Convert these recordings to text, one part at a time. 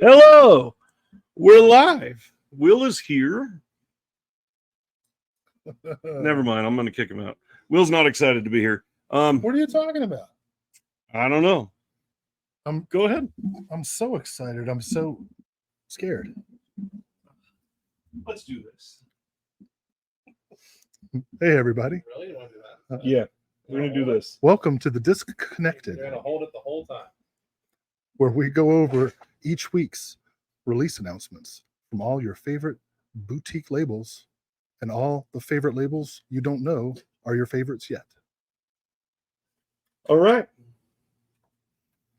Hello, we're live. Will is here. Never mind. I'm going to kick him out. Will's not excited to be here. What are you talking about? I don't know. Go ahead. I'm so excited. I'm so scared. Let's do this. Hey, everybody. Really? You want to do that? Yeah, we're going to do this. Welcome to the Disconnected, You're going to hold it the whole time. where we go over each week's release announcements from all your favorite boutique labels and all the favorite labels you don't know are your favorites yet. All right.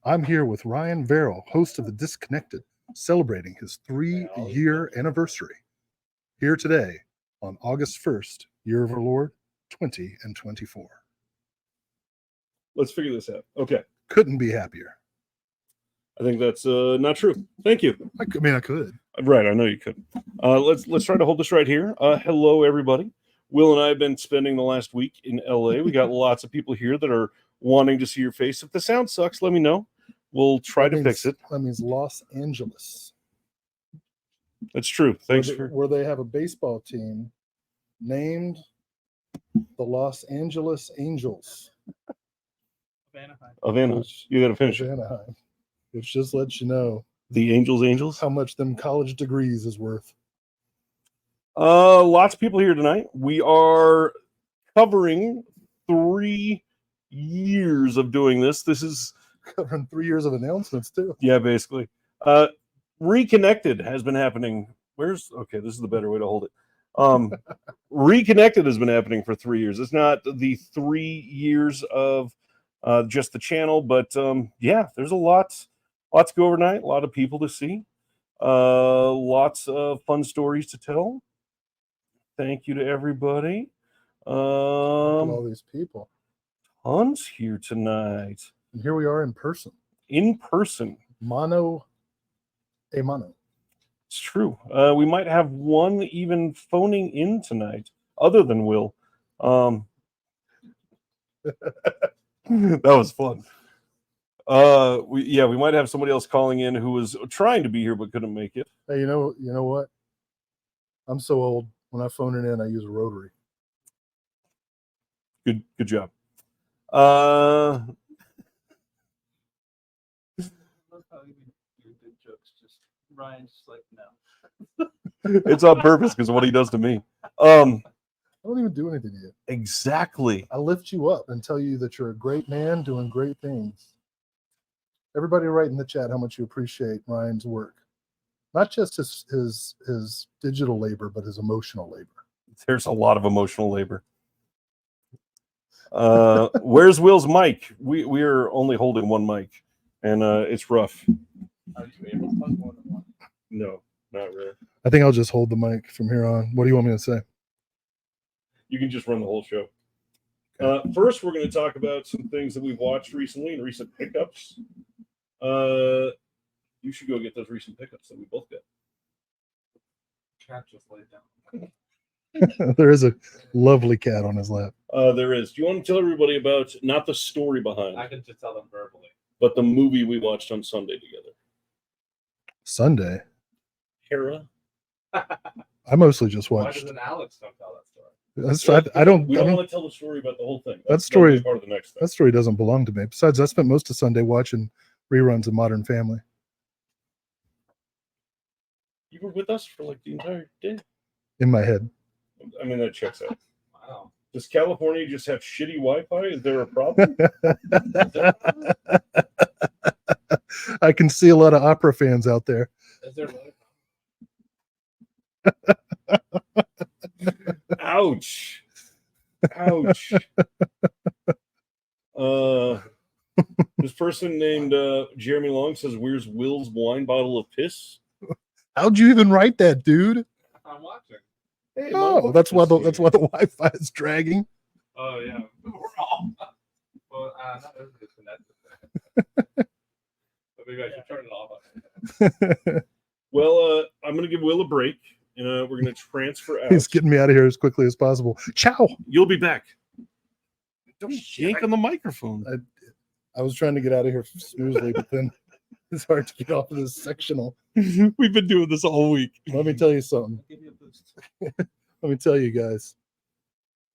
I'm here with Ryan Verrill, host of the Disconnected, celebrating his 3-year anniversary. Here today on August 1st, year of our Lord 2024. Let's figure this out. Okay. Couldn't be happier. I think that's not true. Thank you. I mean, I could. Right, I know you could. Let's try to hold this right here. Hello, everybody. Will and I have been spending the last week in LA. We got lots of people here that are wanting to see your face. If the sound sucks, let me know. We'll try to fix it. That means Los Angeles. That's true. Thanks for where they have a baseball team named the Los Angeles Angels of Anaheim. You got to finish of it. Anaheim, which just lets you know The Angels. how much them college degrees is worth. Lots of people here tonight. We are covering 3 years of doing this. This is Covering 3 years of announcements too. yeah, basically. Reconnected has been happening. Okay, this is the better way to hold it. Reconnected has been happening for 3 years. It's not the 3 years of just the channel, but yeah, there's a lot to go over tonight. A lot of people to see. Lots of fun stories to tell. Thank you to everybody. All these people. Tons here tonight. And here we are in person. In person. Mano a mano. It's true. We might have one even phoning in tonight, other than Will. That was fun. We might have somebody else calling in who was trying to be here but couldn't make it. Hey, you know what? I'm so old. When I phone it in, I use a rotary. Good job. Ryan's just like, no. It's on purpose because of what he does to me. I don't even do anything to you. Exactly. I lift you up and tell you that you're a great man doing great things. Everybody write in the chat how much you appreciate Ryan's work. Not just his digital labor, but his emotional labor. There's a lot of emotional labor. Where's Will's mic? We are only holding one mic, and it's rough. Are you able to plug more than one? No, not really. I think I'll just hold the mic from here on. What do you want me to say? You can just run the whole show. First, we're going to talk about some things that we've watched recently and recent pickups. You should go get those recent pickups that we both got. Cat just laid down. There is a lovely cat on his lap. There is. Do you want to tell everybody about not the story behind, I can just tell them verbally. but the movie we watched on Sunday together? Sunday. Hera. I mostly just Why watched. doesn't Alex don't tell that story? I don't. We don't want to tell the story about the whole thing. That story- That'll be part of the next thing. That story doesn't belong to me. Besides, I spent most of Sunday watching reruns of Modern Family. You were with us for like the entire day. In my head. I mean, that checks out. Wow. Does California just have shitty Wi-Fi? Is there a problem? I can see a lot of opera fans out there. Is there really? Ouch. This person named Jeremy Long says, "Where's Will's wine bottle of piss?" How'd you even write that, dude? I'm watching. Hey, Oh, that's why the Wi-Fi is dragging. Oh yeah. We're all. Well, not everybody's connected. But maybe I should turn it off. Well, I'm going to give Will a break, and we're going to transfer out. He's getting me out of here as quickly as possible. Ciao. You'll be back. Don't yank on the microphone. I was trying to get out of here smoothly, but then It's hard to get off of this sectional. We've been doing this all week. Let me tell you something. Give you a boost. Let me tell you guys.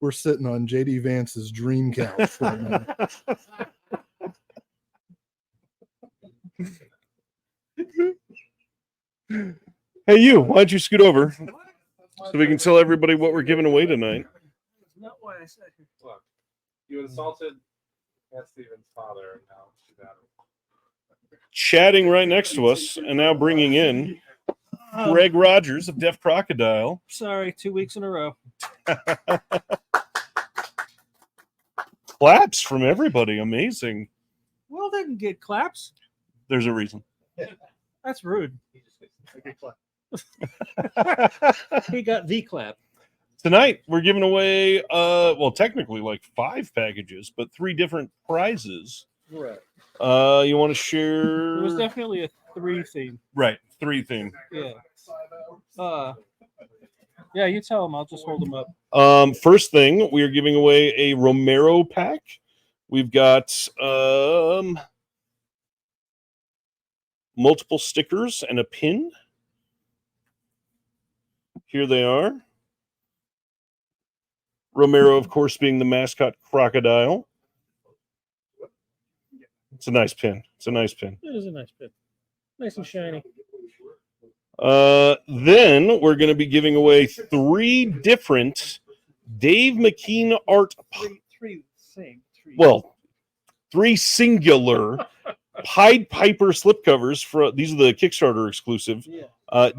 We're sitting on JD Vance's dream couch right now. Hey, you, why don't you scoot over so we can tell everybody what we're giving away tonight? That's not why I said here. Look, you insulted Aunt Steven's father, and now she's out of Chatting right next to us and now bringing in Greg Rogers of Deaf Crocodile. Sorry, 2 weeks in a row. Claps from everybody. Amazing. Well, they can get claps. There's a reason. That's rude. He got the clap. Tonight, we're giving away, well, technically like 5 packages, but 3 different prizes. Right. You want to share? It was definitely a 3 theme. Right, 3 theme. Yeah. Yeah, you tell them. I'll just hold them up. First thing, we are giving away a Romero pack. We've got multiple stickers and a pin. Here they are. Romero, of course, being the mascot crocodile. It's a nice pin. It's a nice pin. It is a nice bit. Nice and shiny. Then we're going to be giving away 3 different Dave McKean art. Three same. Well, 3 singular Pied Piper slipcovers. For these are the Kickstarter exclusive. Yeah.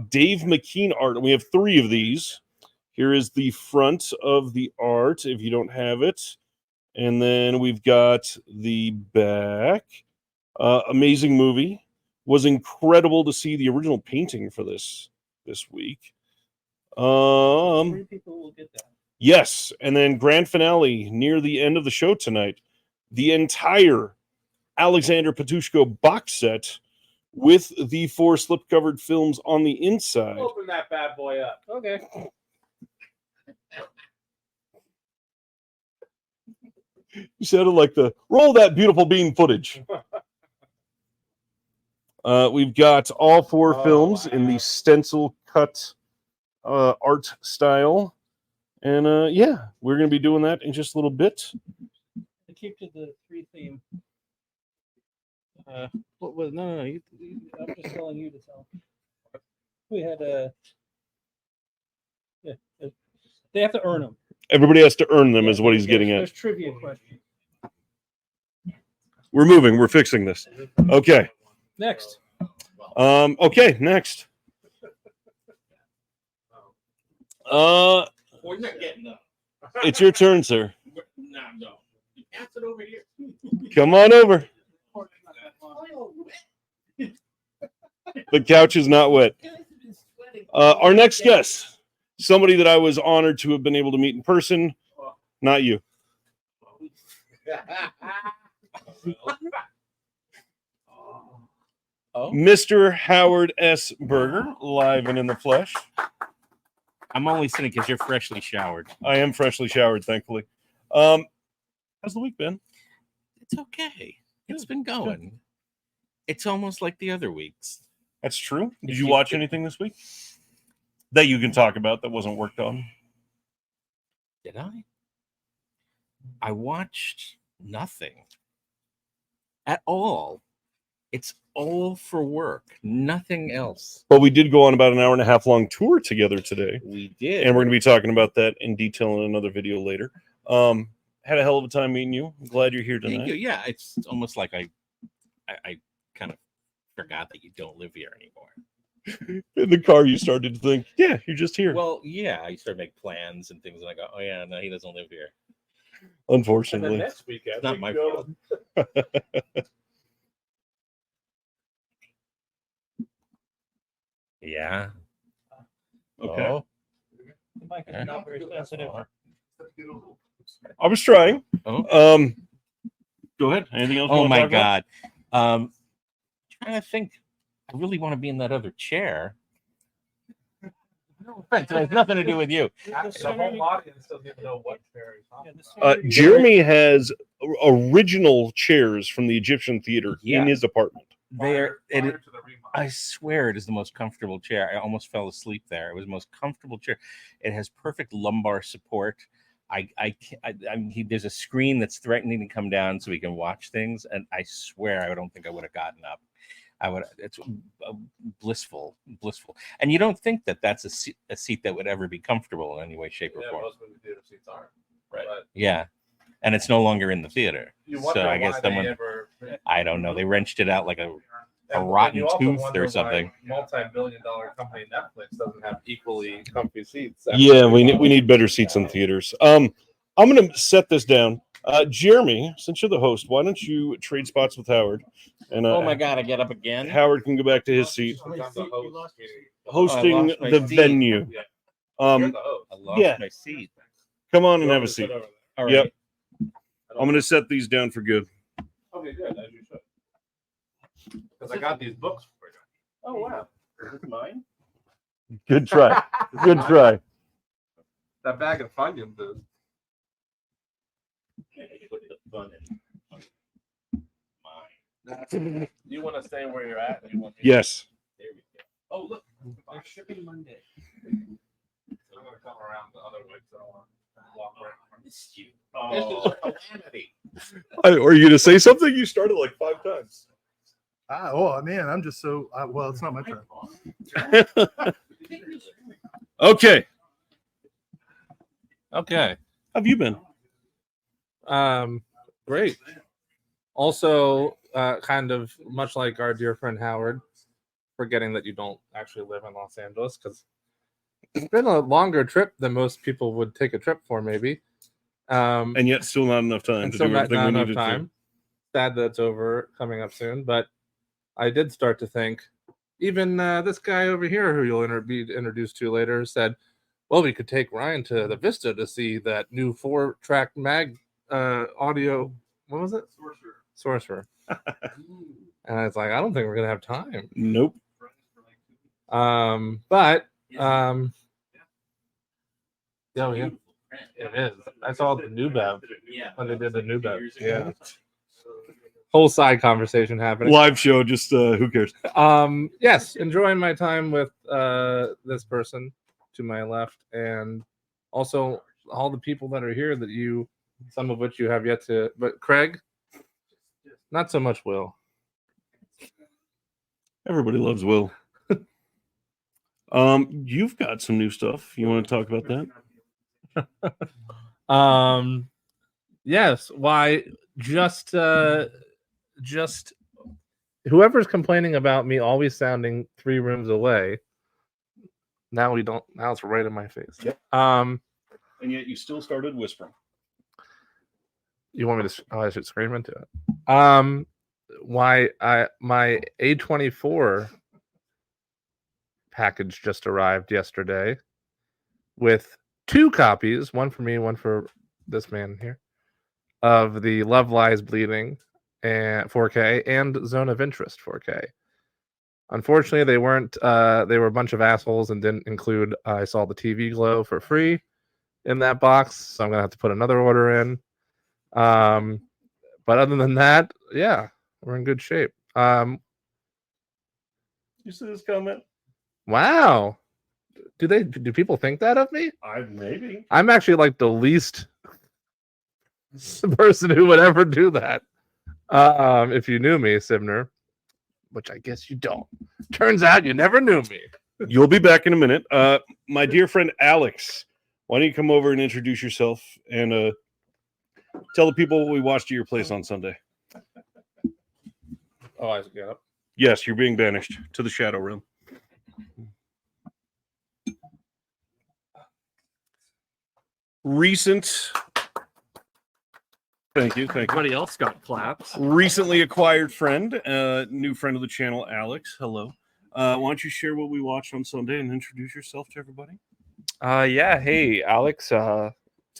Dave McKean art. And we have 3 of these. Here is the front of the art, if you don't have it. And then we've got the back. Amazing movie. Was incredible to see the original painting for this week. 3 people will get that. Yes, and then grand finale near the end of the show tonight. The entire Alexander Patushko box set with the 4 slip-covered films on the inside. Open that bad boy up. Okay. You sounded like the roll that beautiful bean footage. We've got all 4 films in the stencil cut art style. And yeah, we're going to be doing that in just a little bit. To keep to the 3 theme. What was no. I'm just telling you to tell. We had yeah. They have to earn them. Everybody has to earn them, is what he's getting at. There's trivia questions. We're moving. We're fixing this. Okay. Next. Okay, next. Well, you're not getting them. It's your turn, sir. No. Pass it over here. Come on over. The couch is not wet. Our next guest, somebody that I was honored to have been able to meet in person. Not you. Mr. Howard S. Berger, live and in the flesh. I'm only sitting because you're freshly showered. I am freshly showered, thankfully. How's the week been? It's okay. It's been going. It's almost like the other weeks. That's true. Did you watch anything this week that you can talk about that wasn't worked on? Did I? I watched nothing at all. It's all for work, nothing else. But we did go on about an hour and a half long tour together today. We did. And we're going to be talking about that in detail in another video later. Had a hell of a time meeting you. I'm glad you're here tonight. Thank you. Yeah, it's almost like I kind of forgot that you don't live here anymore. In the car, you started to think, yeah, you're just here. Well, yeah, I started to make plans and things, and I go, oh yeah, no, he doesn't live here. And then Unfortunately. next weekend, It's not we my go- fault. Yeah. Okay. Oh, The mic is not very sensitive. I was trying. oh. Go ahead. Anything else? you Oh wanna my talk about? God. Trying to think. I really want to be in that other chair. No offense, it has nothing to do with you. The whole audience doesn't even know what Barry's talking Yeah, Jeremy has original chairs from the Egyptian theater Yeah. in his apartment. There, prior it. to the remodel. I swear it is the most comfortable chair. I almost fell asleep there. It was the most comfortable chair. It has perfect lumbar support. There's a screen that's threatening to come down so we can watch things, and I swear I don't think I would have gotten up. I would. It's blissful. And you don't think that that's a seat that would ever be comfortable in any way, shape, or Yeah, form. most movie theater seats aren't. Right. But Yeah, and it's no longer in the theater. you So wonder I guess why someone. they ever. I don't know. They wrenched it out like a And rotten you also tooth wonder or something. why multi-billion-dollar company Netflix doesn't have equally comfy seats. Yeah, we need better seats in theaters. I'm going to set this down. Jeremy, since you're the host, why don't you trade spots with Howard? And Oh my God! I get up again. Howard can go back to his seat, Sometimes the host, meaning hosting lost my the seat. venue. you're Um, the host. I lost Yeah. my seat. come on and You have want a me to sit seat. over there? All right. Yep. I'm going to set these down for good. Okay, good, as you should. Because I got these books for you. Oh wow! Is this mine? Good try. Good try. That bag of Funyuns is. Put the fun in mine. You want to stay where you're at? You want me Yes. There we go. Oh look, they're shipping Monday. I'm going to come around the other way so I don't want to walk right. This is Oh. a calamity. Are you going to say something? You started like 5 times. Oh man, I'm just so well. It's not my turn. Okay. Okay. How have you been? Great. Also, kind of much like our dear friend Howard, forgetting that you don't actually live in Los Angeles because it's been a longer trip than most people would take a trip for, maybe. And yet still not enough time And to so do not everything we enough needed time. Sad that it's over, coming up soon. But I did start to think, even this guy over here, who you'll be introduced to later, said, "Well, we could take Ryan to the Vista to see that new 4-track mag audio. What was it? Sorcerer." And I was like, I don't think we're gonna have time. to. Nope. But yeah, it is. I saw the new Bev when they did the new Bev. Yeah. Whole side conversation happening. Live show, just who cares? Yes, enjoying my time with this person to my left, and also all the people that are here that you, some of which you have yet to, but Craig, not so much Will. Everybody loves Will. You've got some new stuff. You want to talk about that? Yes, why just whoever's complaining about me always sounding 3 rooms away. Now we don't. Now it's right in my face. Yep. Um, And yet you still started whispering. you want me to? Oh, I should scream into it. My A24 package just arrived yesterday with 2 copies, one for me, one for this man here, of the Love Lies Bleeding and 4K and Zone of Interest 4K. Unfortunately, they weren't. They were a bunch of assholes and didn't include. I saw the TV Glow for free in that box, so I'm gonna have to put another order in. But other than that, yeah, we're in good shape. You see this comment? Wow. Do people think that of me? Maybe. I'm actually like the least person who would ever do that. If you knew me, Sibner, which I guess you don't. Turns out you never knew me. You'll be back in a minute. My dear friend Alex, why don't you come over and introduce yourself and tell the people what we watched at your place on Sunday? Oh, I get up. Yes, you're being banished to the Shadow Realm. Recent. Thank you. Everybody else got claps. Recently acquired friend, new friend of the channel, Alex. Hello. Why don't you share what we watched on Sunday and introduce yourself to everybody? Yeah, hey, Alex,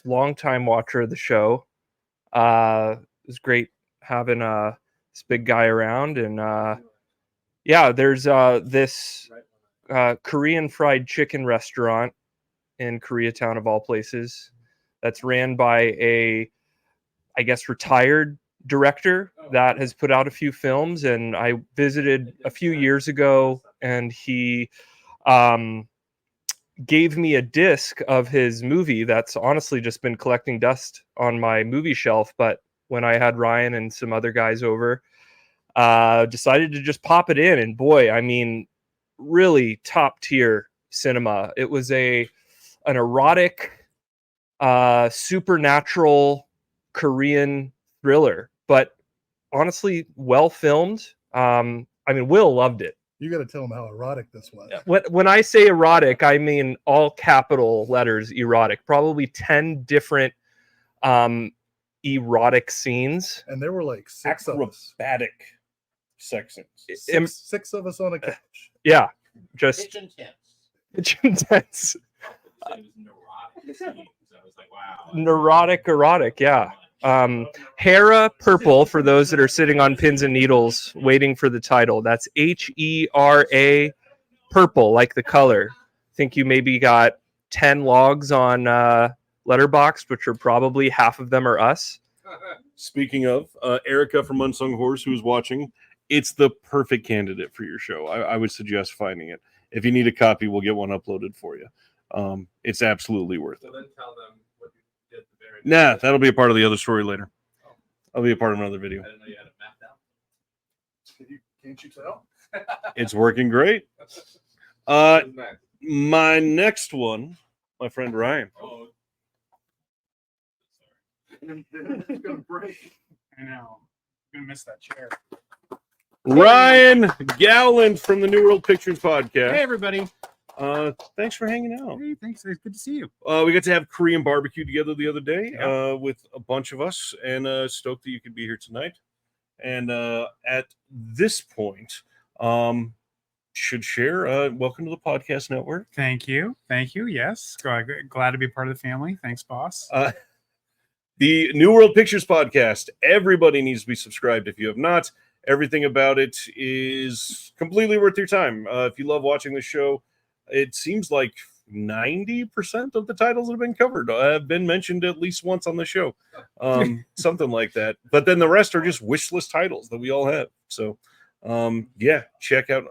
longtime watcher of the show. It was great having this big guy around, and yeah, there's this Korean fried chicken restaurant in Koreatown of all places that's ran by a, I guess, retired director that has put out a few films, and I visited a few years ago, and he gave me a disc of his movie that's honestly just been collecting dust on my movie shelf. But when I had Ryan and some other guys over, decided to just pop it in, and boy, I mean, really top tier cinema. It was an erotic, supernatural Korean thriller, but honestly, well filmed. I mean, Will loved it. You got to tell them how erotic this was. When I say erotic, I mean all capital letters erotic. Probably 10 different erotic scenes. And there were like six of us. Acrobatic sex scenes. Six of us on a couch. Yeah, just It's intense. it's intense. It was neurotic scenes. I was like, wow. Neurotic erotic, yeah. Hera Purple, for those that are sitting on pins and needles waiting for the title. That's HERA Purple, like the color. I think you maybe got 10 logs on Letterboxd, which are probably half of them are us. Speaking of Erica from Unsung Horse, who's watching, it's the perfect candidate for your show. I would suggest finding it. If you need a copy, we'll get one uploaded for you. It's absolutely worth it. then tell them what you did the very Nah, that'll be a part of the other story later. I'll be a part of another video. didn't know you had it mapped out. Can't you tell? It's working great. Nice. My next one, my friend Ryan. Oh, It's gonna break. I know. I'm gonna miss that chair. Ryan Gowland from the New World Pictures podcast. Hey everybody. Thanks for hanging out. Hey, thanks. It's good to see you. We got to have Korean barbecue together the other day with a bunch of us, and stoked that you could be here tonight. And at this point, should share. Welcome to the podcast network. Thank you. Thank you. Yes. Glad to be part of the family. Thanks, boss. The New World Pictures podcast. Everybody needs to be subscribed if you have not. Everything about it is completely worth your time. If you love watching the show, it seems like 90% of the titles that have been covered have been mentioned at least once on the show. Something like that. But then the rest are just wish list titles that we all have. So, yeah, check out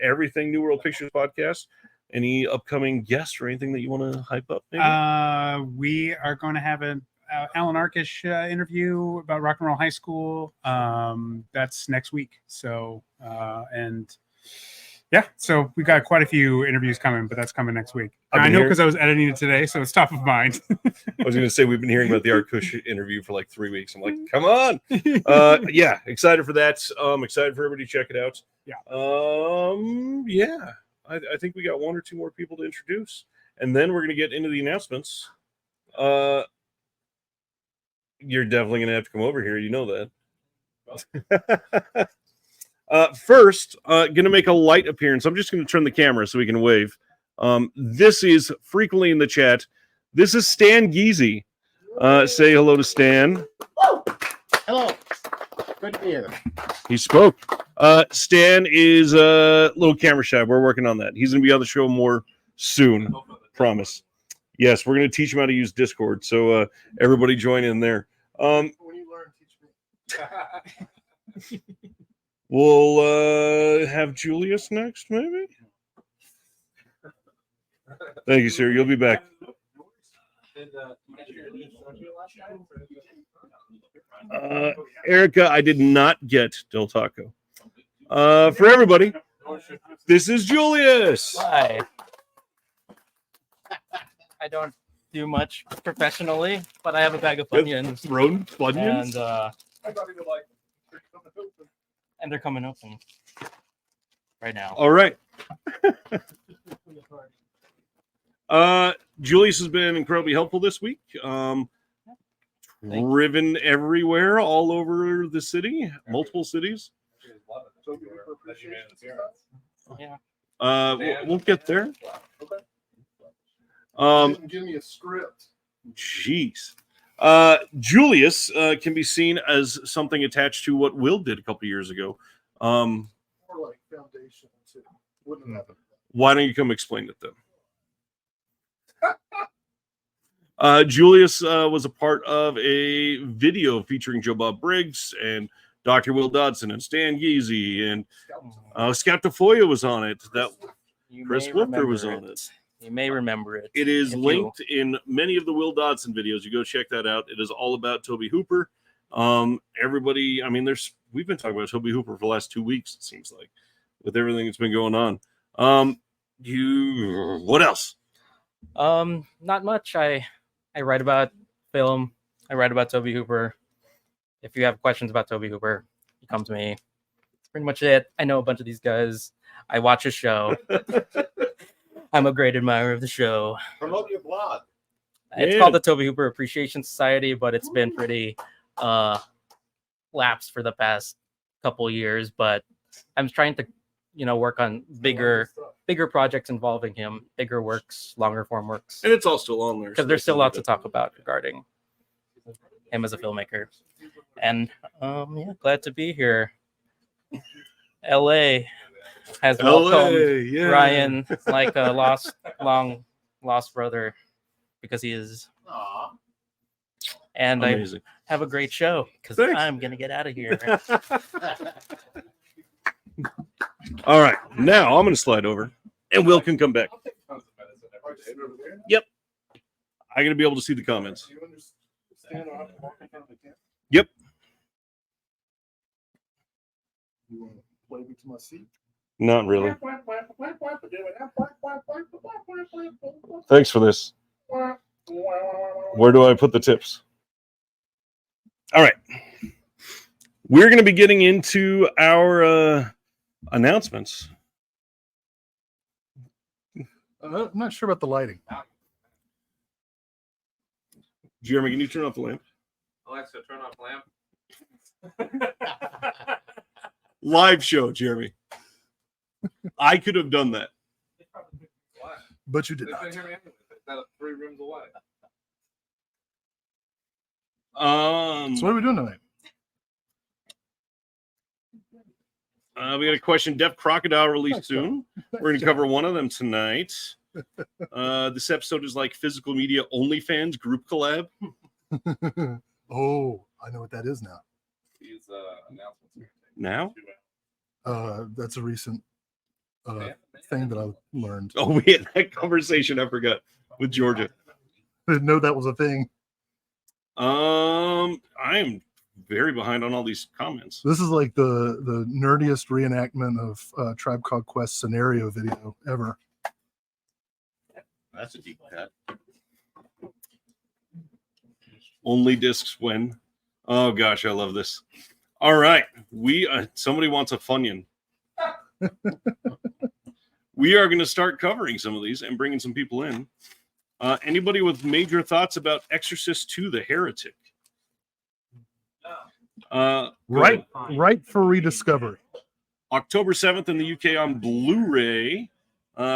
everything New World Pictures podcast. Any upcoming guests or anything that you want to hype up? Maybe? We are going to have an Alan Arkish interview about Rock and Roll High School. That's next week. So, and yeah, so we got quite a few interviews coming, but that's coming next week. I know because I was editing it today, so it's top of mind. I was going to say we've been hearing about the Art Kush interview for like 3 weeks. I'm like, come on. Yeah, excited for that. Excited for everybody to check it out. Yeah. Yeah, I think we got one or two more people to introduce, and then we're going to get into the announcements. You're definitely going to have to come over here. You know that. First, going to make a light appearance. I'm just going to turn the camera so we can wave. This is frequently in the chat. This is Stan Geezy. Say hello to Stan. Hello. Good to be here. He spoke. Stan is a little camera shy. We're working on that. He's going to be on the show more soon. Promise. Yes, we're going to teach him how to use Discord. So everybody join in there. When you learn, teach me. We'll have Julius next, maybe. Thank you, sir. You'll be back. Erica, I did not get Del Taco. For everybody, this is Julius. Hi. I don't do much professionally, but I have a bag of Funyuns. Thrown Funyuns? And they're coming open right now. All right. Julius has been incredibly helpful this week. Driven everywhere, all over the city, multiple cities. Yeah. We'll get there. Give me a script. Jeez. Julius can be seen as something attached to what Will did a couple years ago. More like foundation too. Wouldn't have Why don't you come explain it then? Julius was a part of a video featuring Joe Bob Briggs and Dr. Will Dodson and Stan Geezy, and Scout Tafoya was on it. That Chris Wolfer was on it. You may remember it. It is if linked in many of the Will Dodson videos. You go check that out. It is all about Toby Hooper. Everybody, I mean, we've been talking about Toby Hooper for the last 2 weeks, it seems like, with everything that's been going on. What else? Not much. I write about film. I write about Toby Hooper. If you have questions about Toby Hooper, you come to me. That's pretty much it. I know a bunch of these guys. I watch his show. I'm a great admirer of the show. Promote your blog. It's called the Toby Hooper Appreciation Society, but it's been pretty lapsed for the past couple years. But I'm trying to, work on bigger projects involving him, bigger works, longer form works. And it's all still on there. Because there's still lots to talk about regarding him as a filmmaker. And glad to be here. LA has welcomed Ryan like a long lost brother, because he is. Aww. And Amazing. I have a great show, because I'm gonna get out of here. All right, now I'm going to slide over, and Will can come back. Yep. I got to be able to see the comments. Yep. You want to play me to my seat? Not really. Thanks for this. Where do I put the tips? All right. We're going to be getting into our announcements. I'm not sure about the lighting. Jeremy, can you turn off the lamp? Alexa, turn off lamp. Live show, Jeremy. I could have done that. But you did not. It's 3 rooms away. So what are we doing tonight? We got a question. Deaf Crocodile released soon. We're going to cover one of them tonight. This episode is like Physical Media OnlyFans group collab. Oh, I know what that is now. These announcements. Now? That's a recent thing that I learned. Oh, we had that conversation, I forgot, with Georgia. I didn't know that was a thing. I'm very behind on all these comments. This is like the nerdiest reenactment of Tribe Called Quest scenario video ever. That's a deep cut. Only discs when. Oh gosh, I love this. All right, we somebody wants a Funyun. We are going to start covering some of these and bringing some people in. Anybody with major thoughts about Exorcist II: The Heretic? Right for rediscovery. October 7th in the UK on Blu-ray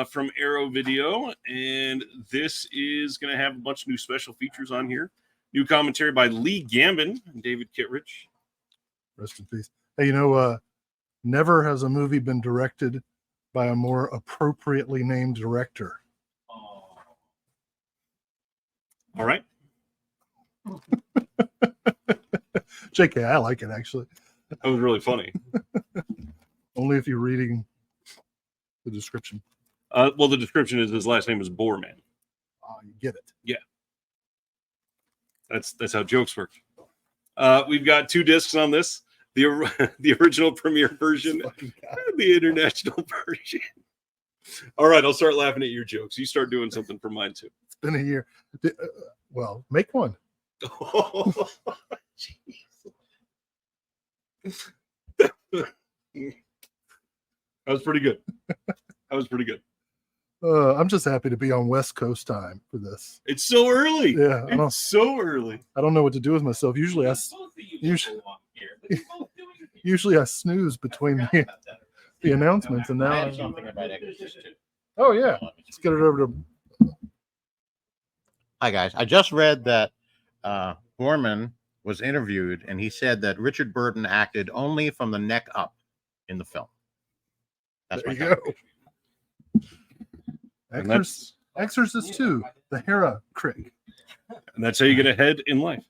from Arrow Video, and this is going to have a bunch of new special features on here. New commentary by Lee Gambin and David Kittredge. Rest in peace. Hey, never has a movie been directed by a more appropriately named director. All right. JK, I like it, actually. That was really funny. Only if you're reading the description. Well, the description is his last name is Boorman. You get it. Yeah. That's how jokes work. We've got 2 discs on this. The original premiere version, the international version. All right, I'll start laughing at your jokes. You start doing something for mine too. It's been a year. Well, make one. Oh, that was pretty good. I'm just happy to be on West Coast time for this. It's so early. Yeah, it's so early. I don't know what to do with myself. Usually I snooze between the announcements, and now. I have something about Exorcist II. Oh yeah, let's get it over to. Hi guys, I just read that Borman was interviewed, and he said that Richard Burton acted only from the neck up in the film. That's There my you go. Exorcist II: The Hera Crick. And that's how you get ahead in life.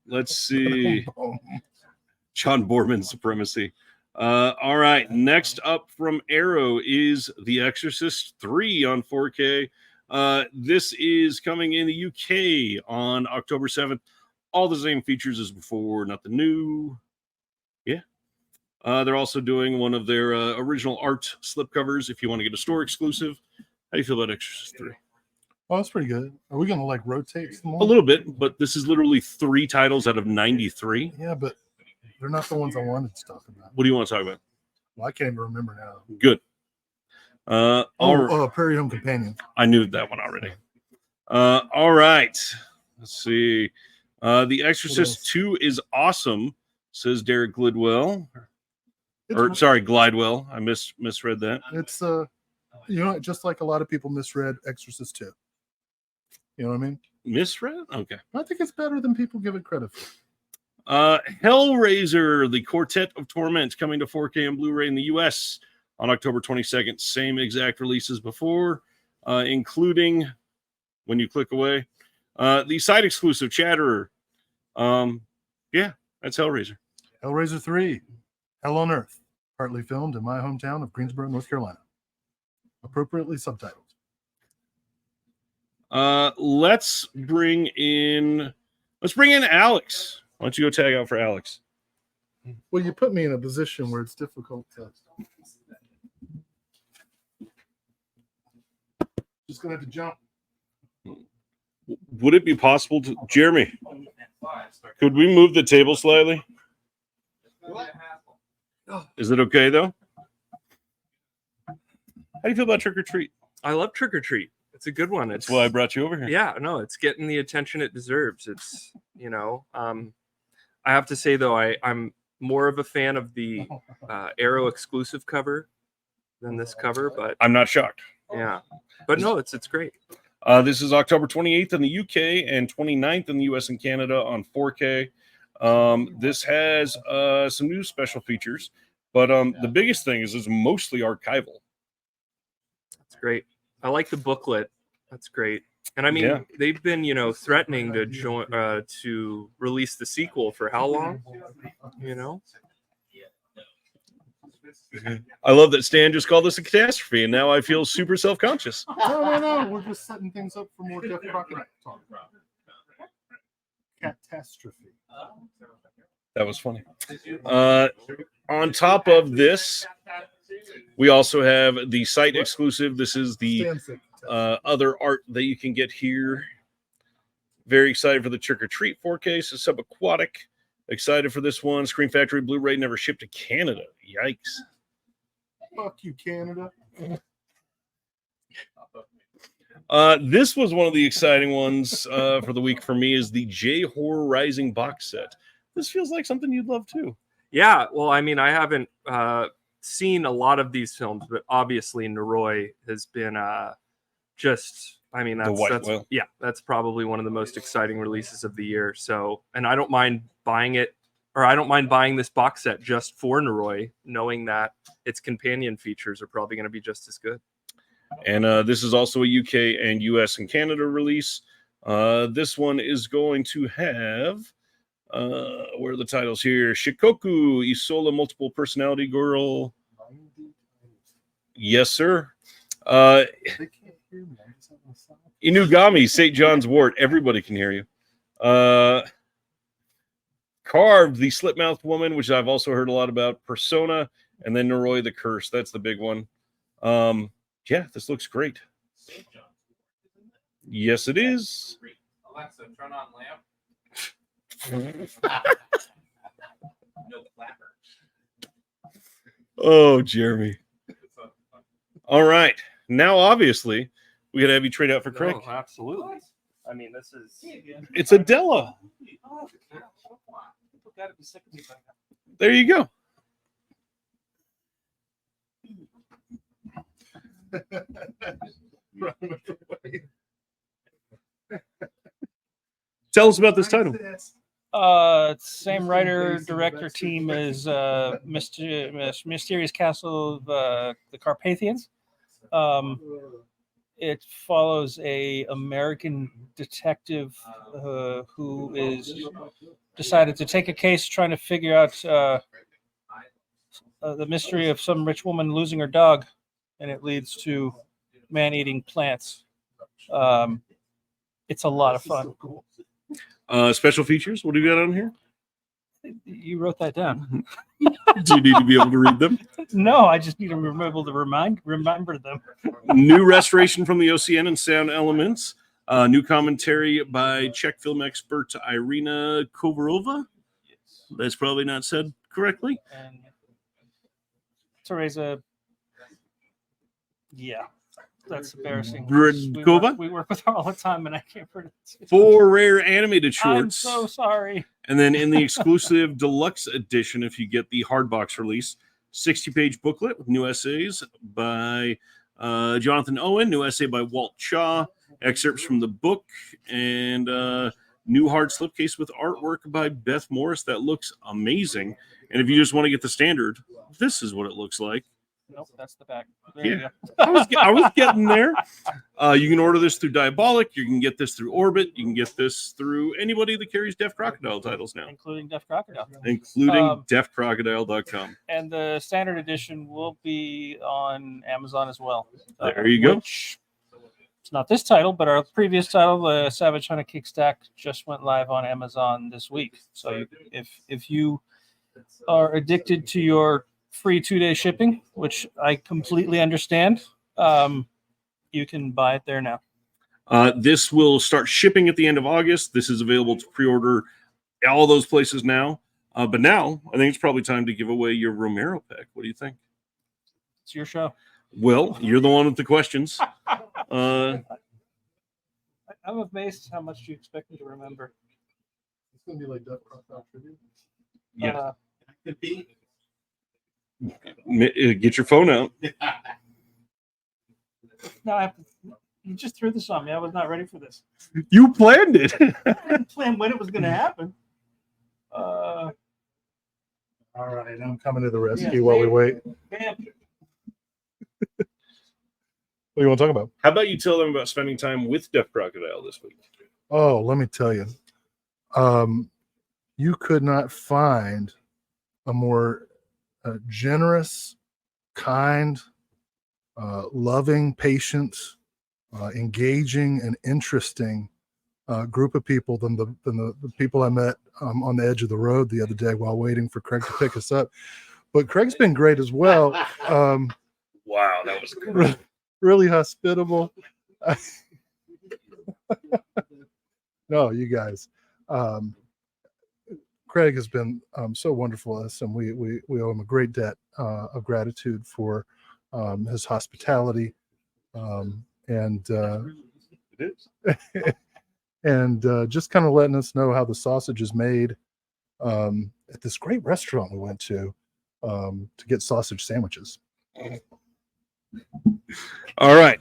Let's see. John Borman supremacy. All right. Next up from Arrow is The Exorcist 3 on 4K. This is coming in the UK on October 7th. All the same features as before, nothing new. Yeah. They're also doing one of their original art slipcovers if you want to get a store exclusive. How do you feel about Exorcist 3? Oh, that's pretty good. Are we going to like rotate some more? A little bit, but this is literally 3 titles out of 93. Yeah, but they're not the ones I wanted to talk about. What do you want to talk about? Well, I can't even remember now. Good. Prairie Home Companion. I knew that one already. All right. Let's see. The Exorcist 2 is awesome, says Derek Glidwell. Glidewell. I misread that. It's just like a lot of people misread Exorcist 2. You know what I mean? Misread? Okay. I think it's better than people give it credit for. Hellraiser, the Quartet of Torment, coming to 4K and Blu-ray in the US on October 22nd. Same exact release as before, including, when you click away, the site exclusive Chatterer. Yeah, that's Hellraiser. Hellraiser 3, Hell on Earth, partly filmed in my hometown of Greensboro, North Carolina. Appropriately subtitled. Let's bring in Alex. Why don't you go tag out for Alex? Well, you put me in a position where it's difficult to. Just gonna have to jump. Would it be possible to, Jeremy? Could we move the table slightly? Is it okay though? How do you feel about Trick or Treat? I love Trick or Treat. It's a good one. That's why I brought you over here. Yeah, no, it's getting the attention it deserves. It's, I have to say though, I'm more of a fan of the Arrow exclusive cover than this cover, but I'm not shocked. Yeah, but no, it's great. This is October 28th in the UK and 29th in the US and Canada on 4K. This has some new special features, but the biggest thing is it's mostly archival. That's great. I like the booklet. That's great. And I mean, they've been, threatening to to release the sequel for how long? I love that Stan just called this a catastrophe, and now I feel super self-conscious. No. We're just setting things up for more Jeff Crockett talk. Catastrophe. That was funny. On top of this, we also have the site exclusive. This is the other art that you can get here. Very excited for the Trick or Treat 4K. So Subaquatic. Excited for this one. Scream Factory Blu-ray never shipped to Canada. Yikes. Fuck you, Canada. This was one of the exciting ones for the week for me is the J-Horror Rising box set. This feels like something you'd love too. Yeah, well, I mean, I haven't seen a lot of these films, but obviously Noroi has been that's probably one of the most exciting releases of the year. So, and I don't mind buying it, or I don't mind buying this box set just for Noroi, knowing that its companion features are probably going to be just as good. And this is also a UK and US and Canada release. This one is going to have, where are the titles here? Shikoku Isola Multiple Personality Girl. Yes, sir. Inugami, St. John's Wort. Everybody can hear you. Carved, the Slip-Mouthed Woman, which I've also heard a lot about. Persona, and then Noroi the Curse. That's the big one. Yeah, this looks great. Yes, it is. Alexa, turn on lamp. No clapper. Oh, Jeremy. All right. Now, obviously, we got to have you trade out for Craig. Oh, absolutely. I mean, this is... It's a Della. There you go. Tell us about this title. Same writer director team as Mysterious Castle of the Carpathians. It follows a American detective who is decided to take a case trying to figure out the mystery of some rich woman losing her dog, and it leads to man-eating plants. It's a lot of fun. Special features. What do you got on here? You wrote that down. Do you need to be able to read them? No, I just need to remember them. New restoration from the OCN and sound elements. New commentary by Czech film expert Irina Kovarova. That's probably not said correctly. And Teresa, yeah, that's embarrassing. Gradkova? We work with her all the time, and I can't pronounce it. 4 rare animated I'm shorts. so sorry. And then in the exclusive deluxe edition, if you get the hardbox release, 60-page booklet with new essays by Jonathan Owen, new essay by Walt Shaw, excerpts from the book, and new hard slipcase with artwork by Beth Morris that looks amazing. And if you just want to get the standard, this is what it looks like. Nope, that's the back. There you Yeah. go. I was getting there. You can order this through Diabolic. You can get this through Orbit. You can get this through anybody that carries Deaf Crocodile titles now, Including Deaf Crocodile. including deafcrocodile.com. And the standard edition will be on Amazon as well. There you go. Which, it's not this title, but our previous title, the Savage Hunter Kickstack, just went live on Amazon this week. So if you are addicted to your free 2-day shipping, which I completely understand, you can buy it there now. This will start shipping at the end of August. This is available to pre-order all those places now. But now, I think it's probably time to give away your Romero pack. What do you think? It's your show. Well, you're the one with the questions. I'm amazed how much you expect me to remember. It's going to be like Death Crocodile Tribute. Yeah. Get your phone out. No, I have to, you just threw this on me. I was not ready for this. You planned it. I didn't plan when it was going to happen. All right, I'm coming to the rescue Yeah. while we wait. Bam. What do you want to talk about? How about you tell them about spending time with Deaf Crocodile this week? Oh, let me tell you. You could not find a more generous, kind, loving, patient, engaging, and interesting group of people than the people I met on the edge of the road the other day while waiting for Craig to pick us up. But Craig's been great as well. Wow, that was good. Really hospitable. No, you guys. Craig has been so wonderful to us, and we owe him a great debt of gratitude for his hospitality, and It is. and just kind of letting us know how the sausage is made at this great restaurant we went to get sausage sandwiches. All right.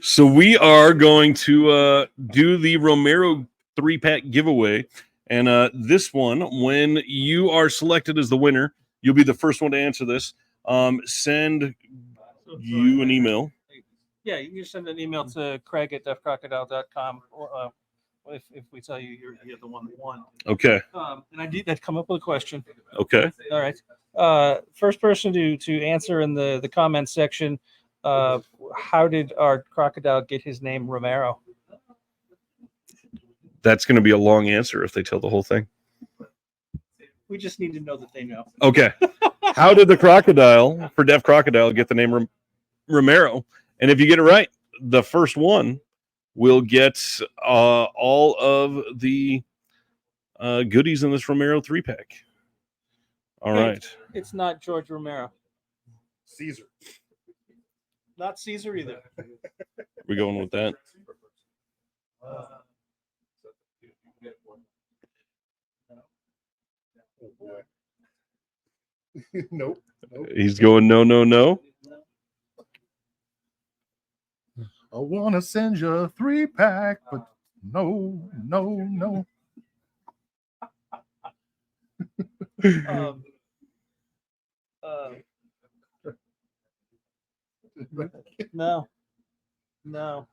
So we are going to do the Romero 3-pack giveaway. And this one, when you are selected as the winner, you'll be the first one to answer this. Send you an email. Yeah, you can just send an email to Craig at deafcrocodile.com or if we tell you you're the one that won. Okay. And I did come up with a question. Okay. All right. First person to answer in the comments section, how did our crocodile get his name Romero? That's going to be a long answer if they tell the whole thing. We just need to know that they know. Okay. How did the crocodile, for Deaf Crocodile, get the name Romero? And if you get it right, the first one will get all of the goodies in this Romero 3-pack. All right. It's not George Romero. Caesar. Not Caesar either. We going with that? Nope. He's going no. I want to send you a 3-pack, but no. No. No.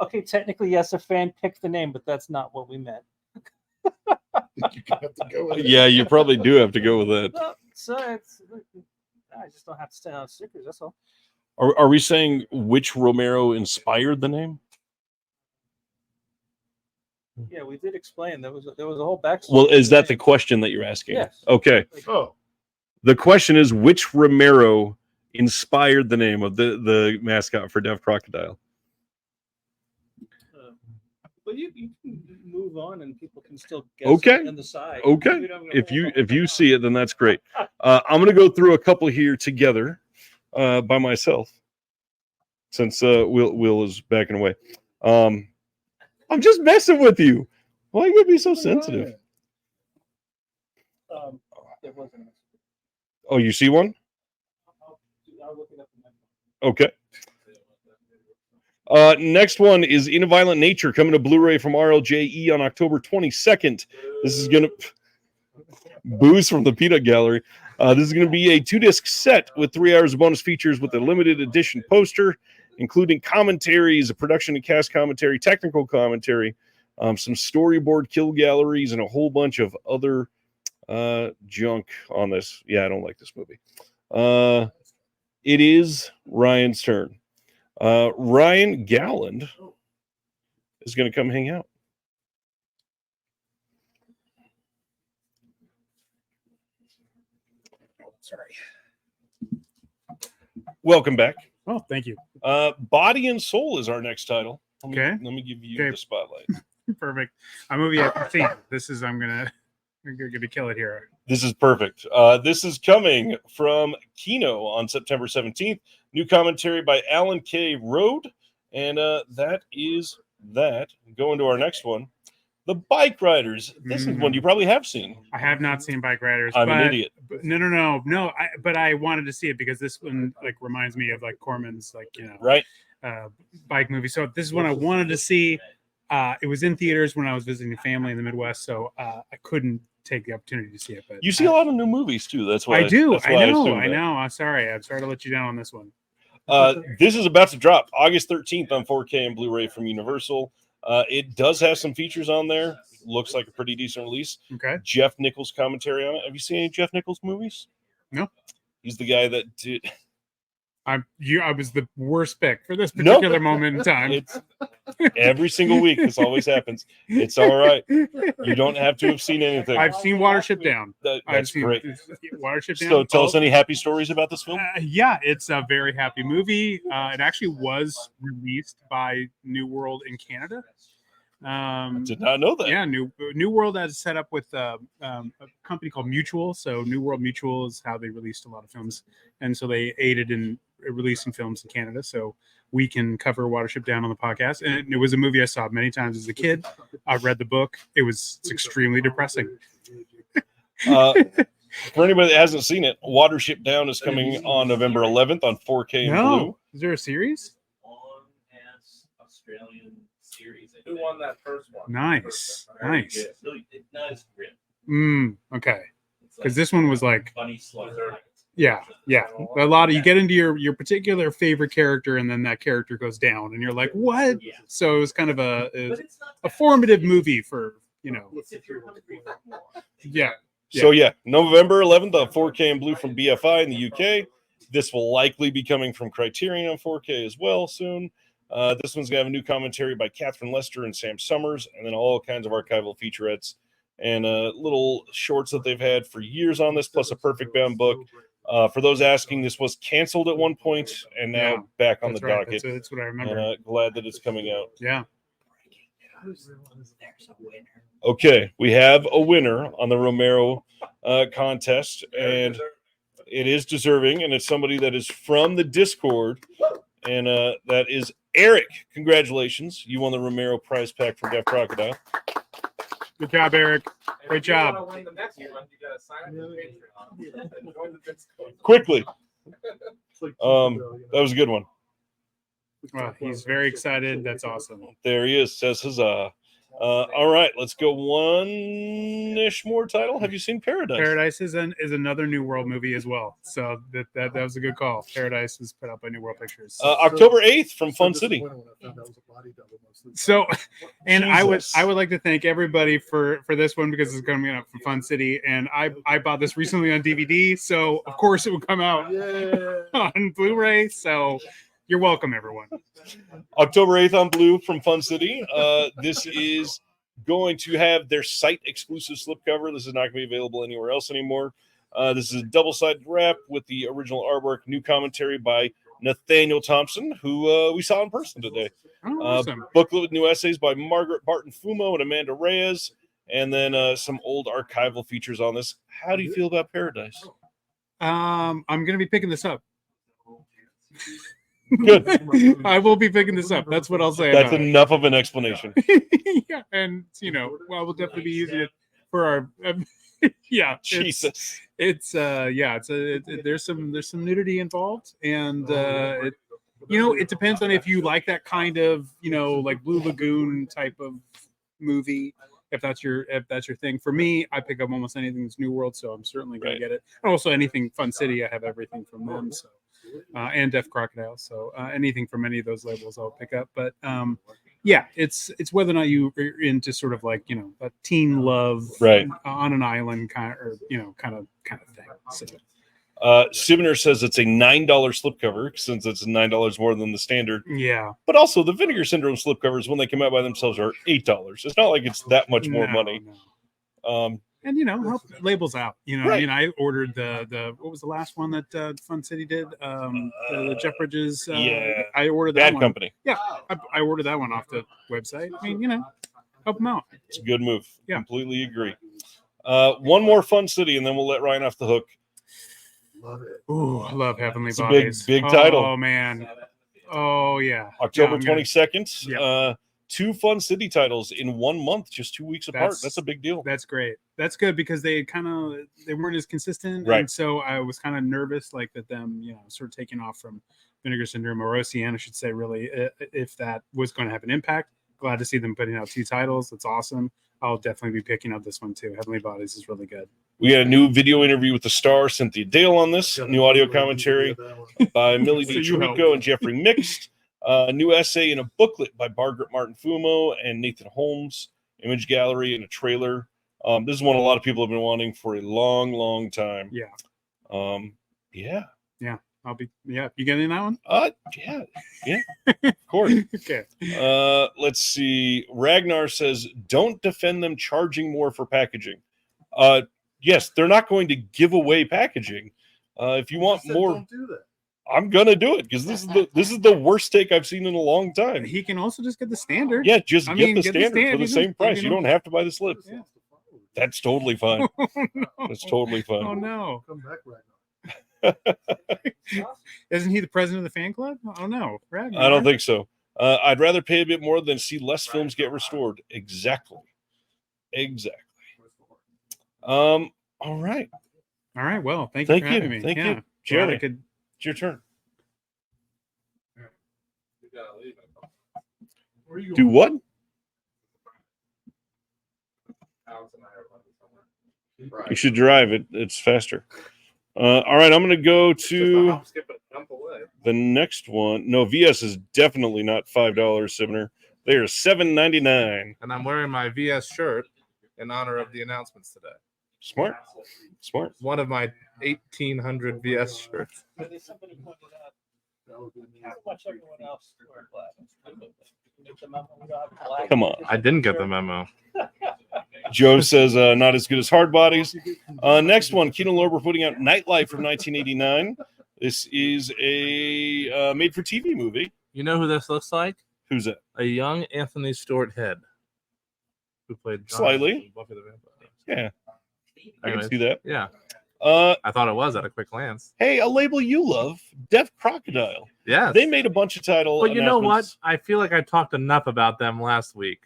Okay, technically, yes, a fan picked the name, but that's not what we meant. You have to go with it. Yeah, you probably do have to go with that. Well, so I just don't have to stand on stickers. That's all. Are we saying which Romero inspired the name? Yeah, we did explain there was a whole backstory. Well, is that the name. question that you're asking? Yes. Okay. Like, Oh, The question is which Romero inspired the name of the mascot for Deaf Crocodile? But you can move on, and people can still guess. Okay. On the side. Okay. We don't have If a you whole if you bunch see it, then that's great. I'm gonna go through a couple here together by myself, since Will is backing away. I'm just messing with you. Why are you gonna be so sensitive? there wasn't. Oh, you see one? I'll look it up. Okay. Next one is In a Violent Nature, coming to Blu-ray from RLJE on October 22nd. This is gonna booze from the Peanut Gallery. This is going to be a 2-disc set with 3 hours of bonus features with a limited edition poster, including commentaries, a production and cast commentary, technical commentary, some storyboard kill galleries, and a whole bunch of other junk on this. Yeah, I don't like this movie. It is Ryan's turn. Ryan Galland is going to come hang out. Sorry. Welcome back. Oh, thank you. Body and Soul is our next title. Okay. Let me give you Okay. the spotlight. Perfect. A movie I've seen. This is I'm gonna kill it here. This is perfect. This is coming from Kino on September 17th. New commentary by Alan K. Rode. And that is that. Going to our next one. The Bike Riders. This is one you probably have seen. I have not seen Bike Riders. I'm but, an idiot. But no. But I wanted to see it because this one like reminds me of like Corman's Right? bike movie. So this is one I wanted to see. It was in theaters when I was visiting family in the Midwest, so I couldn't take the opportunity to see it. But You see a lot of new movies too. That's why I do. that's I why know. assumed I that. know. I'm sorry to let you down on this one. This is about to drop August 13th on 4K and Blu-ray from Universal. It does have some features on there. Looks like a pretty decent release. Okay. Jeff Nichols commentary on it. Have you seen any Jeff Nichols movies? No. He's the guy that did. I was the worst pick for this particular moment in time. It's every single week. This always happens. It's all right. You don't have to have seen anything. I've seen Watership Down. That's great. Watership Down. So tell us any happy stories about this film. Yeah, it's a very happy movie. It actually was released by New World in Canada. Did not know that. Yeah, New World has set up with a company called Mutual. So New World Mutual is how they released a lot of films, and so they aided in releasing films in Canada. So we can cover Watership Down on the podcast. And it was a movie I saw many times as a kid. I read the book. It's extremely depressing. For anybody that hasn't seen it, Watership Down is coming on November 11th on 4K and Blue. Is there a series? Australian series. Who won that first one? Nice. It's not as grim. Okay. Because this one was like, Funny slug. yeah. A lot of you get into your particular favorite character, and then that character goes down, and you're like, what? Yeah. So it was kind of But it's not a bad. formative movie for It's if you're hungry for more. yeah. So yeah, November 11th on 4K and Blue from BFI in the UK. This will likely be coming from Criterion on 4K as well soon. This one's gonna have a new commentary by Catherine Lester and Sam Summers, and then all kinds of archival featurettes and little shorts that they've had for years on this, plus a perfect bound book. For those asking, this was canceled at one point and now Yeah, back on the That's right. docket. That's what I remember. And glad that it's coming out. Yeah. There's a winner. Okay, we have a winner on the Romero contest, and it is deserving, and it's somebody that is from the Discord, and that is Eric. Congratulations, you won the Romero prize pack from Deaf Crocodile. Good job, Eric. Great job. Quickly, that was a good one. Well, he's very excited. That's awesome. There he is. Says huzzah. All right, let's go one-ish more title. Have you seen Paradise? Paradise is another New World movie as well. So that was a good call. Paradise was put out by New World Pictures. October 8th from Fun City. So, and Jesus. I would like to thank everybody for this one because it's coming out from Fun City, and I bought this recently on DVD, so of course it will come out on Blu-ray. So you're welcome, everyone. October 8th on Blue from Fun City. This is going to have their site exclusive slipcover. This is not going to be available anywhere else anymore. This is a double-sided wrap with the original artwork, new commentary by Nathaniel Thompson, who we saw in person today. Awesome. Booklet with new essays by Margaret Barton Fumo and Amanda Reyes, and then some old archival features on this. How do you feel about Paradise? I'm going to be picking this up. Good. I will be picking this up. That's what I'll say. That's about it. enough of an explanation. Yeah, and well, we'll definitely be using it for our. Yeah, Jesus. It's there's some nudity involved, and it depends on if you like that kind of like Blue Lagoon type of movie. If that's your thing. For me, I pick up almost anything that's New World, so I'm certainly gonna get it. And also anything Fun City, I have everything from them. So. And Deaf Crocodile, so anything from any of those labels I'll pick up. But yeah, it's whether or not you're into sort of like a teen love, right, on an island kind of thing. So. Sibner says it's a $9 slipcover since it's $9 more than the standard. Yeah, but also the Vinegar Syndrome slipcovers when they come out by themselves are $8. It's not like it's that much more money. No. And help labels out. Right. I mean, I ordered the what was the last one that Fun City did? The Jeff Bridges. Yeah, I ordered that Bad one. Company. Yeah, I ordered that one off the website. I mean, help them out. It's a good move. Yeah, completely agree. One more Fun City, and then we'll let Ryan off the hook. Love it. Ooh, I love Heavenly It's a Bodies. big title. Oh man. Oh yeah. October Yeah, 22nd. Yeah. 2 Fun City titles in 1 month, just 2 weeks apart. That's a big deal. That's great. That's good because they weren't as consistent, right? And so I was kind of nervous, like that them, sort of taking off from Vinegar Syndrome or OCN, I should say, really, if that was going to have an impact. Glad to see them putting out 2 titles. That's awesome. I'll definitely be picking up this one too. Heavenly Bodies is really good. We had a new video interview with the star Cynthia Dale on this. New audio commentary by Millie D. Chirico and Jeffrey Mixed. New essay and a booklet by Margaret Martin Fumo and Nathan Holmes. Image gallery and a trailer. This is one a lot of people have been wanting for a long time. Yeah. Yeah. Yeah. I'll be. Yeah. You getting that one? Yeah. Of course. Okay. Let's see. Ragnar says, "Don't defend them charging more for packaging." Yes, they're not going to give away packaging. If you want more, don't do that. I'm gonna do it because this is the worst take I've seen in a long time. He can also just get the standard. Yeah, get the standard for the same price. You don't have to buy the slip. Yeah. That's totally fine. Oh, no. That's totally fine. Oh no! Come back, Ragnar. Isn't he the president of the fan club? Oh no, Ragnar. I don't think so. I'd rather pay a bit more than see less films get restored. Exactly. All right. All right. Well, thank you for having me. Thank Yeah. you, Jerry. Glad I could- It's your turn. Do what? You should drive it. It's faster. All right, I'm going to go to the next one. No, VS is definitely not $5, Sibner. They are $7.99. And I'm wearing my VS shirt in honor of the announcements today. Smart. One of my 1,800 VS shirts. Come on. I didn't get the memo. Joe says not as good as Hard Bodies. Next one, Kino Lorber putting out Nightlife from 1989. This is a made-for-TV movie. You know who this looks like? Who's that? A young Anthony Stewart Head, who played John Slightly. in Buffy the Vampire. Yeah, I Anyways, can see that. Yeah. I thought it was at a quick glance. Hey, a label you love, Deaf Crocodile. Yeah. They made a bunch of title. But you know what? announcements. I feel like I talked enough about them last week.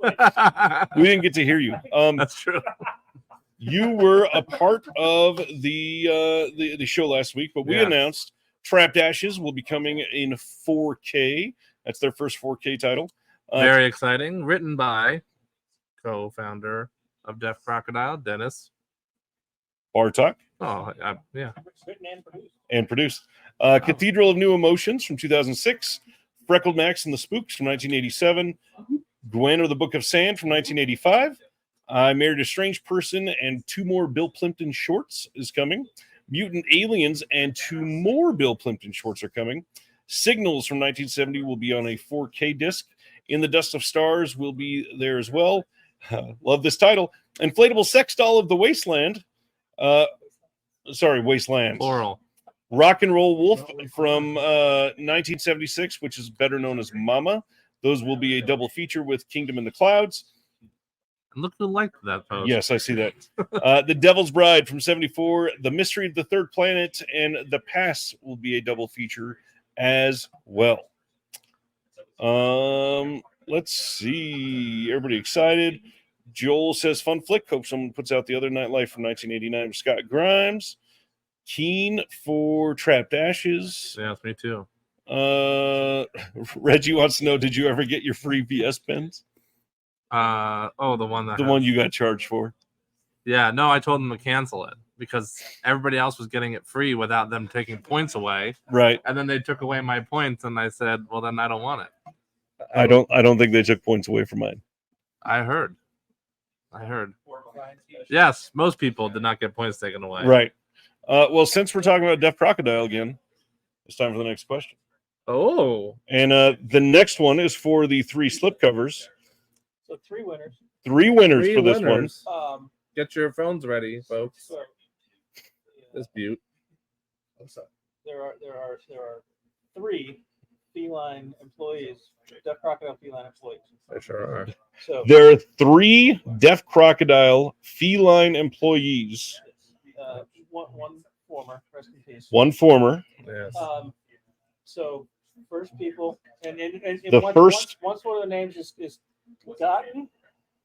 We didn't get to hear you. That's true. You were a part of the show last week, but we announced Trapped Ashes will be coming in 4K. That's their first 4K title. Very exciting. Written by co-founder of Deaf Crocodile, Dennis. Bartok. Oh, yeah. And produced. Cathedral of New Emotions from 2006. Freckled Max and the Spooks from 1987. Gwen or the Book of Sand from 1985. I Married a Strange Person and 2 more Bill Plimpton shorts is coming. Mutant Aliens and 2 more Bill Plimpton shorts are coming. Signals from 1970 will be on a 4K disc. In the Dust of Stars will be there as well. Love this title. Inflatable Sex Doll of the Wasteland. Wasteland. Plural. Rock and Roll Wolf from 1976, which is better known as Mama. Those will be a double feature with Kingdom in the Clouds. And look who liked that post. Yes, I see that. The Devil's Bride from 74, The Mystery of the Third Planet, and The Pass will be a double feature as well. Let's see. Everybody excited? Joel says fun flick. Hope someone puts out The Other Nightlife from 1989 with Scott Grimes. Keen for Trapped Ashes. Yes, me too. Reggie wants to know, did you ever get your free VS pens? The one that One you got charged for. Yeah, no, I told them to cancel it because everybody else was getting it free without them taking points away. Right. And then they took away my points, and I said, well, then I don't want it. I don't think they took points away from mine. I heard. Yes, most people did not get points taken away. Right. Well, since we're talking about Deaf Crocodile again, it's time for the next question. Oh. And the next one is for the 3 slipcovers. So 3 winners. 3 winners Three for this winners. one. Get your phones ready, folks. This butte. There are 3 feline employees, Deaf Crocodile feline employees. They sure are. So There are 3 Deaf Crocodile feline employees. one former, rest in peace. One former. Yes. So first people, and The first- once one of the names is gotten,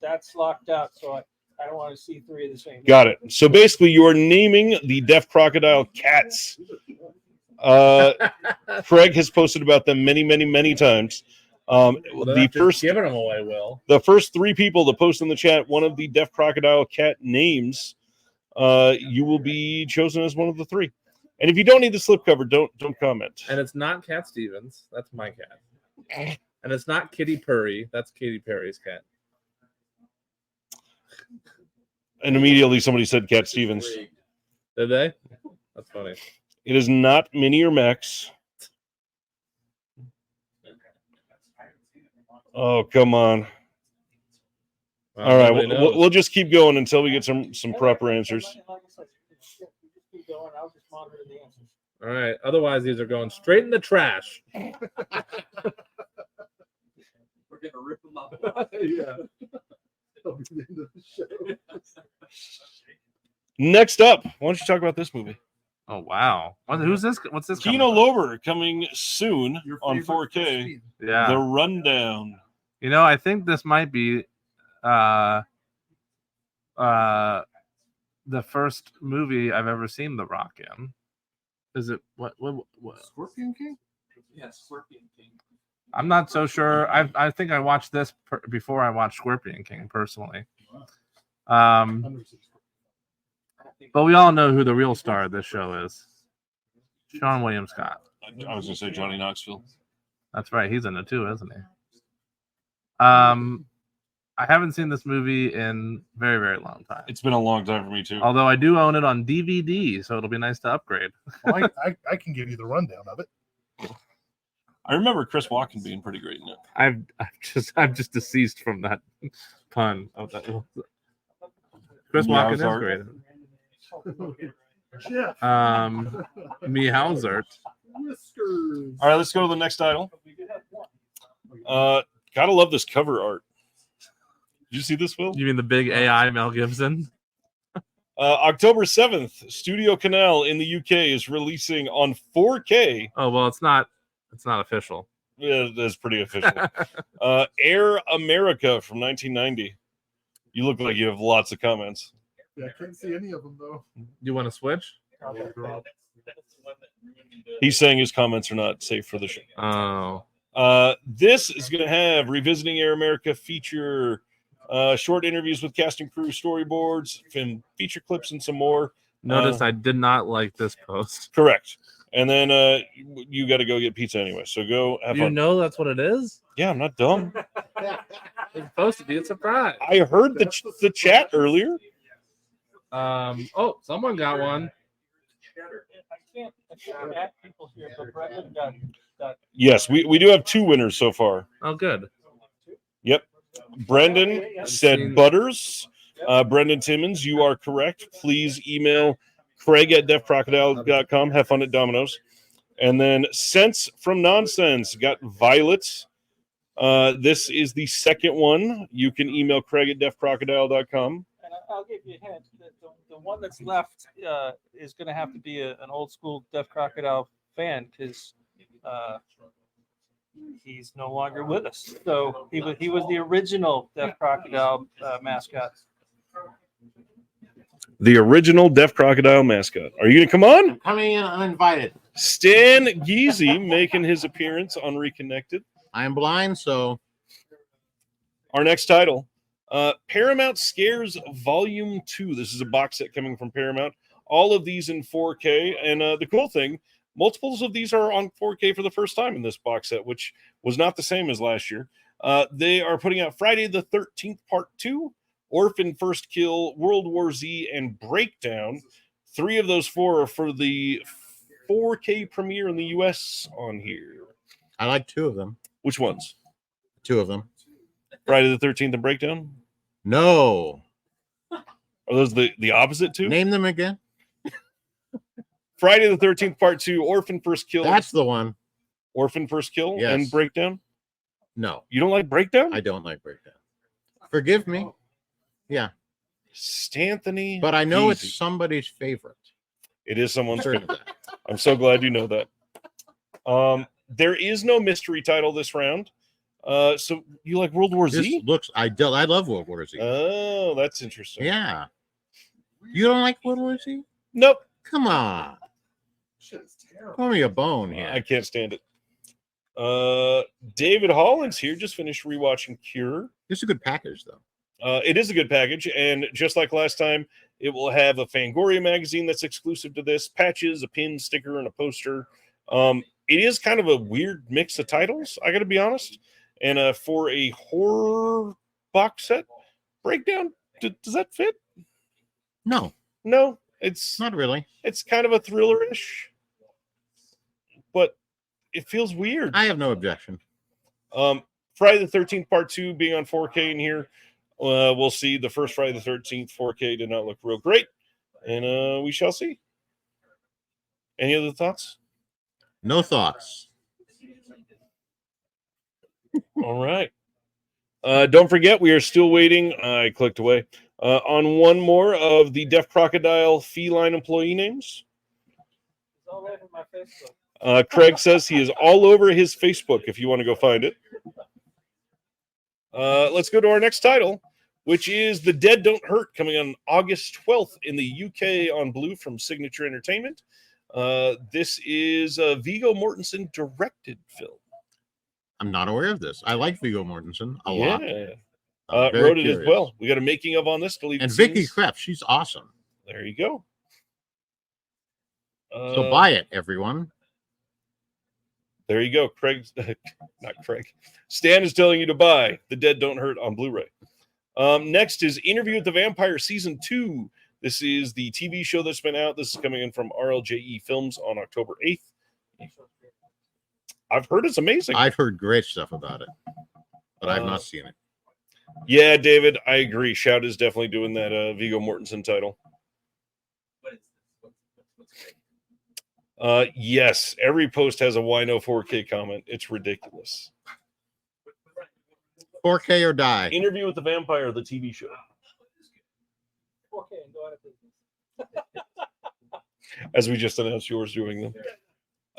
that's locked out. So I don't want to see 3 of the same. Got it. So basically, you are naming the Deaf Crocodile cats. Craig has posted about them many, many, many times. The first giving them away, Will. The first 3 people to post in the chat one of the Deaf Crocodile cat names, you will be chosen as one of the 3. And if you don't need the slipcover, don't comment. And it's not Cat Stevens. That's my cat. And it's not Kitty Purry. That's Katy Perry's cat. And immediately somebody said Cat Stevens. Did they? That's funny. It is not Minnie or Max. Oh, come on. Well, All right, nobody knows. we'll just keep going until we get some proper answers. Keep going. I'll just monitor the answers. All right. Otherwise, these are going straight in the trash. We're gonna rip them up. Yeah. Next up, why don't you talk about this movie? Oh wow! Who's this? What's this? Kino coming from? Lover coming soon on 4K. Yeah. The Rundown. You know, I think this might be the first movie I've ever seen The Rock in. Is it what Scorpion King? Yes, Scorpion King. I'm not so sure. I think I watched this before I watched Scorpion King personally. But we all know who the real star of this show is. Sean William Scott. I was going to say Johnny Knoxville. That's right. He's in it too, isn't he? I haven't seen this movie in a very, very long time. It's been a long time for me too. Although I do own it on DVD, so it'll be nice to upgrade. Well, I can give you the rundown of it. I remember Chris Walken being pretty great in it. I'm just deceased from that pun of that. Chris Walken is great. Meowsert. Whiskers. All right, let's go to the next title. Gotta love this cover art. Did you see this, Phil? You mean the big AI Mel Gibson? October 7th, Studio Canal in the UK is releasing on 4K. Oh well, it's not official. Yeah, that's pretty official. Air America from 1990. You look like you have lots of comments. Yeah, I can't see any of them though. You want to switch? He's saying his comments are not safe for the show. Oh. This is going to have Revisiting Air America feature short interviews with cast and crew, storyboards, and feature clips, and some more. Notice I did not like this post. Correct. And then you got to go get pizza anyway. So go have Do you fun. know that's what it is? Yeah, I'm not dumb. It's supposed to be a surprise. I heard the chat earlier. Oh, someone got one. I can't add people here, but Brendan got Yes, we do have 2 winners so far. Oh, good. Yep. Brendan said seen- Butters. Brendan Timmons, you are correct. Please email Craig at deafcrocodile.com. Have fun at Domino's. And then Sense from Nonsense got Violet. This is the second one. You can email Craig at deafcrocodile.com. And I'll give you a hint. The one that's left is going to have to be an old school Deaf Crocodile fan because he's no longer with us. So he was the original Deaf Crocodile mascot. The original Deaf Crocodile mascot. Are you going to come on? Coming in uninvited. Stan Geezy making his appearance on Reconnected. I am blind, so Our next title, Paramount Scares Volume 2. This is a box set coming from Paramount. All of these in 4K. And the cool thing, multiples of these are on 4K for the first time in this box set, which was not the same as last year. They are putting out Friday the 13th Part 2, Orphan First Kill, World War Z, and Breakdown. 3 of those 4 are for the 4K premiere in the US on here. I like 2 of them. Which ones? 2 of them. Friday the 13th and Breakdown? No. Are those the opposite 2? Name them again. Friday the 13th Part 2, Orphan First Kill. That's the one. Orphan First Kill Yes. and Breakdown? No, You don't like Breakdown? I don't like Breakdown. Forgive me. Yeah, Stanthony. but I know Geezy. it's somebody's favorite. It is someone's Certain favorite. of that. I'm so glad you know that. There is no mystery title this round. So you like World War This Z? looks. I love World War Z. Oh, that's interesting. Yeah. You don't like World War Z? Nope. Come on. Throw me a bone here. I can't stand it. David Holland's here. Just finished rewatching Cure. It's a good package, though. It is a good package, and just like last time, it will have a Fangoria magazine that's exclusive to this, patches, a pin, sticker, and a poster. It is kind of a weird mix of titles, I got to be honest. And for a horror box set breakdown, does that fit? No, No, it's not really. It's kind of a thriller-ish, but it feels weird. I have no objection. Friday the 13th Part 2 being on 4K in here. We'll see. The first Friday the 13th 4K did not look real great, and we shall see. Any other thoughts? No thoughts. All right. Don't forget, we are still waiting. I clicked away on one more of the Deaf Crocodile feline employee names. It's all over my Facebook. Craig says he is all over his Facebook if you want to go find it. Let's go to our next title, which is The Dead Don't Hurt, coming on August 12th in the UK on Blue from Signature Entertainment. This is a Viggo Mortensen directed film. I'm not aware of this. I like Viggo Mortensen a lot. Yeah. I'm very Wrote it as curious. well. We got a making of on this. Deleted And Vicky scenes. Krieps, she's awesome. There you go. So buy it, everyone. There you go. Craig's not Craig. Stan is telling you to buy The Dead Don't Hurt on Blu-ray. Next is Interview with the Vampire Season 2. This is the TV show that's been out. This is coming in from RLJE Films on October 8th. I've heard it's amazing. I've heard great stuff about it, but I've not seen it. Yeah, David, I agree. Shout is definitely doing that Viggo Mortensen title. Yes, every post has a Wino 4K comment. It's ridiculous. 4K or die. Interview with the Vampire, the TV show. Okay, go out of business. As we just announced, yours doing them.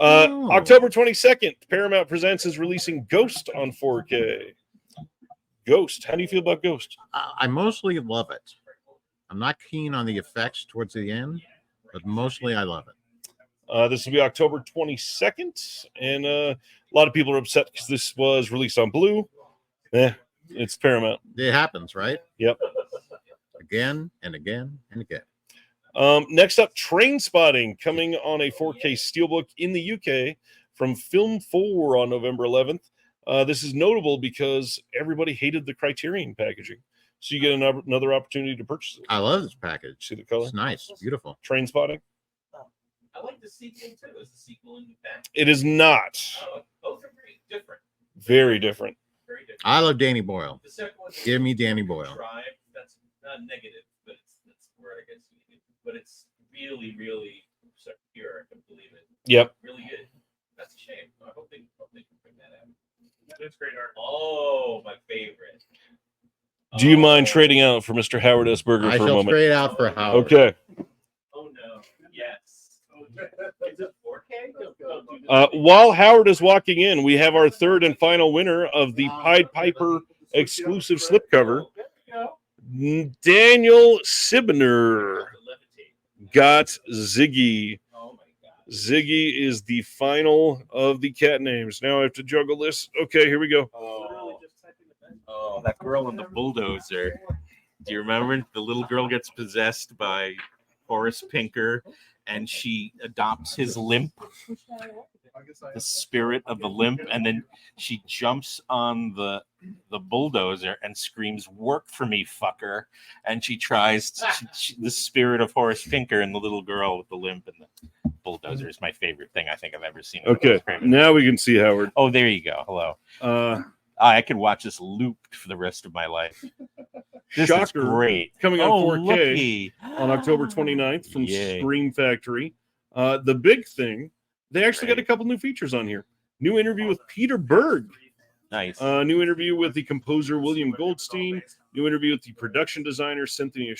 Oh. October 22nd, Paramount Presents is releasing Ghost on 4K. Ghost. How do you feel about Ghost? I mostly love it. I'm not keen on the effects towards the end, but mostly I love it. This will be October 22nd, and a lot of people are upset because this was released on Blue. It's Paramount. It happens, right? Yep. Again and again and again. Next up, Train Spotting, coming on a 4K Steelbook in the UK from Film 4 on November 11th. This is notable because everybody hated the Criterion packaging. So you get another opportunity to purchase it. I love this package. See the color? It's nice. Beautiful. Train Spotting. I like the sequel too. Is the sequel in the back? It is not. Both are very different. Very different. Very different. I love Danny Boyle. The second one. Give me Danny Boyle. Tribe. That's not negative, but that's the word I guess. But it's really, really pure. I can believe it. Yep. Really good. That's a shame. I hope they can bring that out. That's great art. Oh, my favorite. Do you mind trading out for Mr. Howard S. Berger I for a shall moment? trade out for Howard. Okay. Oh no. Yes. Is it 4K? While Howard is walking in, we have our third and final winner of the Pied Piper exclusive slipcover. Daniel Sibner got Ziggy. Oh my god. Ziggy is the final of the cat names. Now I have to juggle this. Okay, here we go. Oh, that girl in the bulldozer. Do you remember? The little girl gets possessed by Horace Pinker, and she adopts his limp, the spirit of the limp, and then she jumps on the bulldozer and screams, "Work for me, fucker!" And she tries the spirit of Horace Pinker and the little girl with the limp and the bulldozer is my favorite thing I think I've ever seen. Okay, now we can see Howard. Oh, there you go. Hello. I could watch this looped for the rest of my life. This is Shocker. great. Coming on 4K looky. on October 29th from Yay. Scream Factory. The big thing, they actually got a couple new features on here. New interview with Peter Berg. Nice. New interview with the composer William Goldstein. New interview with the production designer Cynthia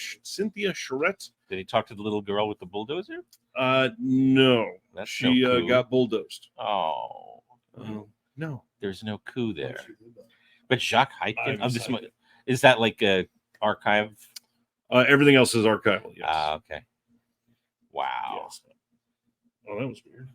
Charette. Did he talk to the little girl with the bulldozer? No. That's She no coup. got bulldozed. Oh. No. There's no coup there. But Jacques Heitkin I'm of this excited. is that like a archive? Everything else is archival. Yes. Okay. Wow. Yes. Oh, that was weird.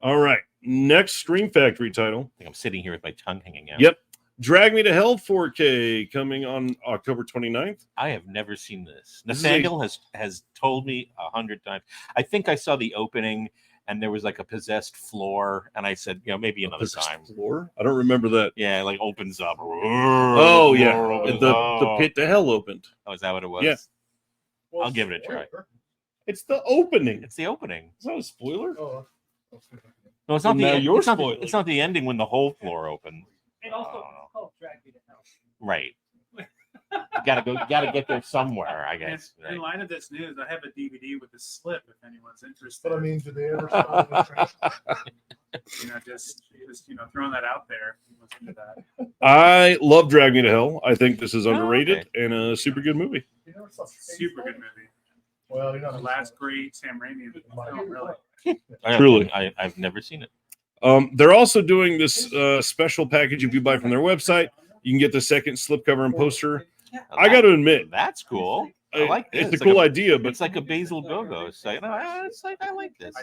All right. Next Scream Factory title. I think I'm sitting here with my tongue hanging out. Yep. Drag Me to Hell 4K coming on October 29th. I have never seen this. This is Nathaniel has told me 100 times. I think I saw the opening and there was like a possessed floor, and I said, maybe another time. Floor? I don't remember that. Yeah, like opens up. Oh, yeah. The pit to hell opened. Oh, is that what it was? Yeah. I'll give it a try. It's the opening. It's the opening. It's not a spoiler. No, it's not Now the. you're It's not, spoiling. it's not the ending when the whole floor opens. And also, it's called Drag Me to Hell. Right. Gotta get there somewhere, I guess. In Right. light of this news, I have a DVD with the slip if anyone's interested. But I mean, do they ever stop the trash? Just throwing that out there. Listen to that. I love Drag Me to Hell. I think this is Oh, underrated and a super good movie. You never saw Super good movie. Well, you're not The last great Sam Raimi film, really. Truly. I've never seen it. They're also doing this special package if you buy from their website. You can get the second slipcover and poster. I got to admit, That's cool. I like this. it's a cool idea, but It's like a Basil Go-Go site. It's like I like this.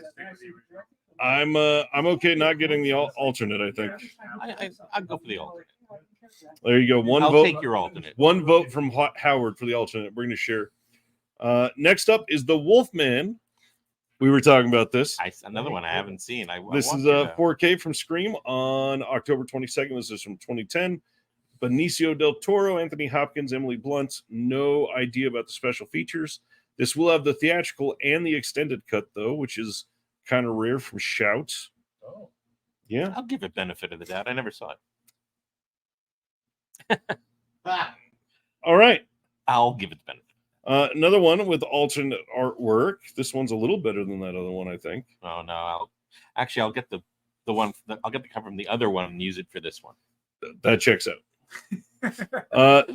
I'm okay not getting the alternate. I think I'll go for the alternate. there you go. One I'll vote. take your alternate. One vote from Howard for the alternate. We're going to share. Next up is the Wolfman. We were talking about this. Another one I haven't seen. This is a 4K from Scream on October 22nd. This is from 2010. Benicio del Toro, Anthony Hopkins, Emily Blunt. No idea about the special features. This will have the theatrical and the extended cut, though, which is kind of rare from Shout. Oh. Yeah. I'll give it benefit of the doubt. I never saw it. All right. I'll give it the benefit. Another one with alternate artwork. This one's a little better than that other one, I think. Oh no! I'll get the one. I'll get the cover from the other one and use it for this one. That checks out.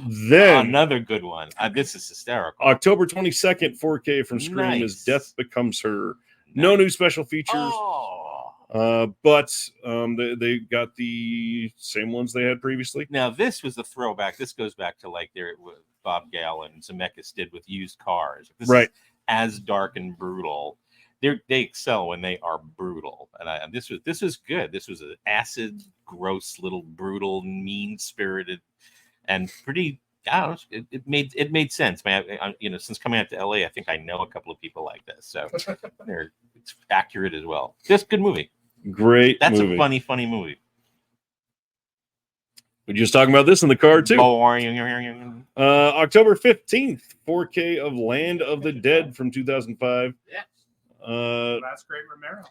Then Another good one. This is hysterical. October 22nd, 4K from Scream is Nice. Death Becomes Her. No new special features, Oh. but they got the same ones they had previously. Now this was the throwback. This goes back to like Bob Gale and Zemeckis did with used cars. This Right. is as dark and brutal. They excel when they are brutal, and this was good. This was an acid, gross, little brutal, mean spirited, and pretty. I don't know. It made sense, man. Since coming out to LA, I think I know a couple of people like this, so it's accurate as well. Just good movie. Great. That's movie. a funny movie. We're just talking about this in the car too. Boring. October 15th, 4K of Land of the Dead from 2005. Yeah. That's great, Romero.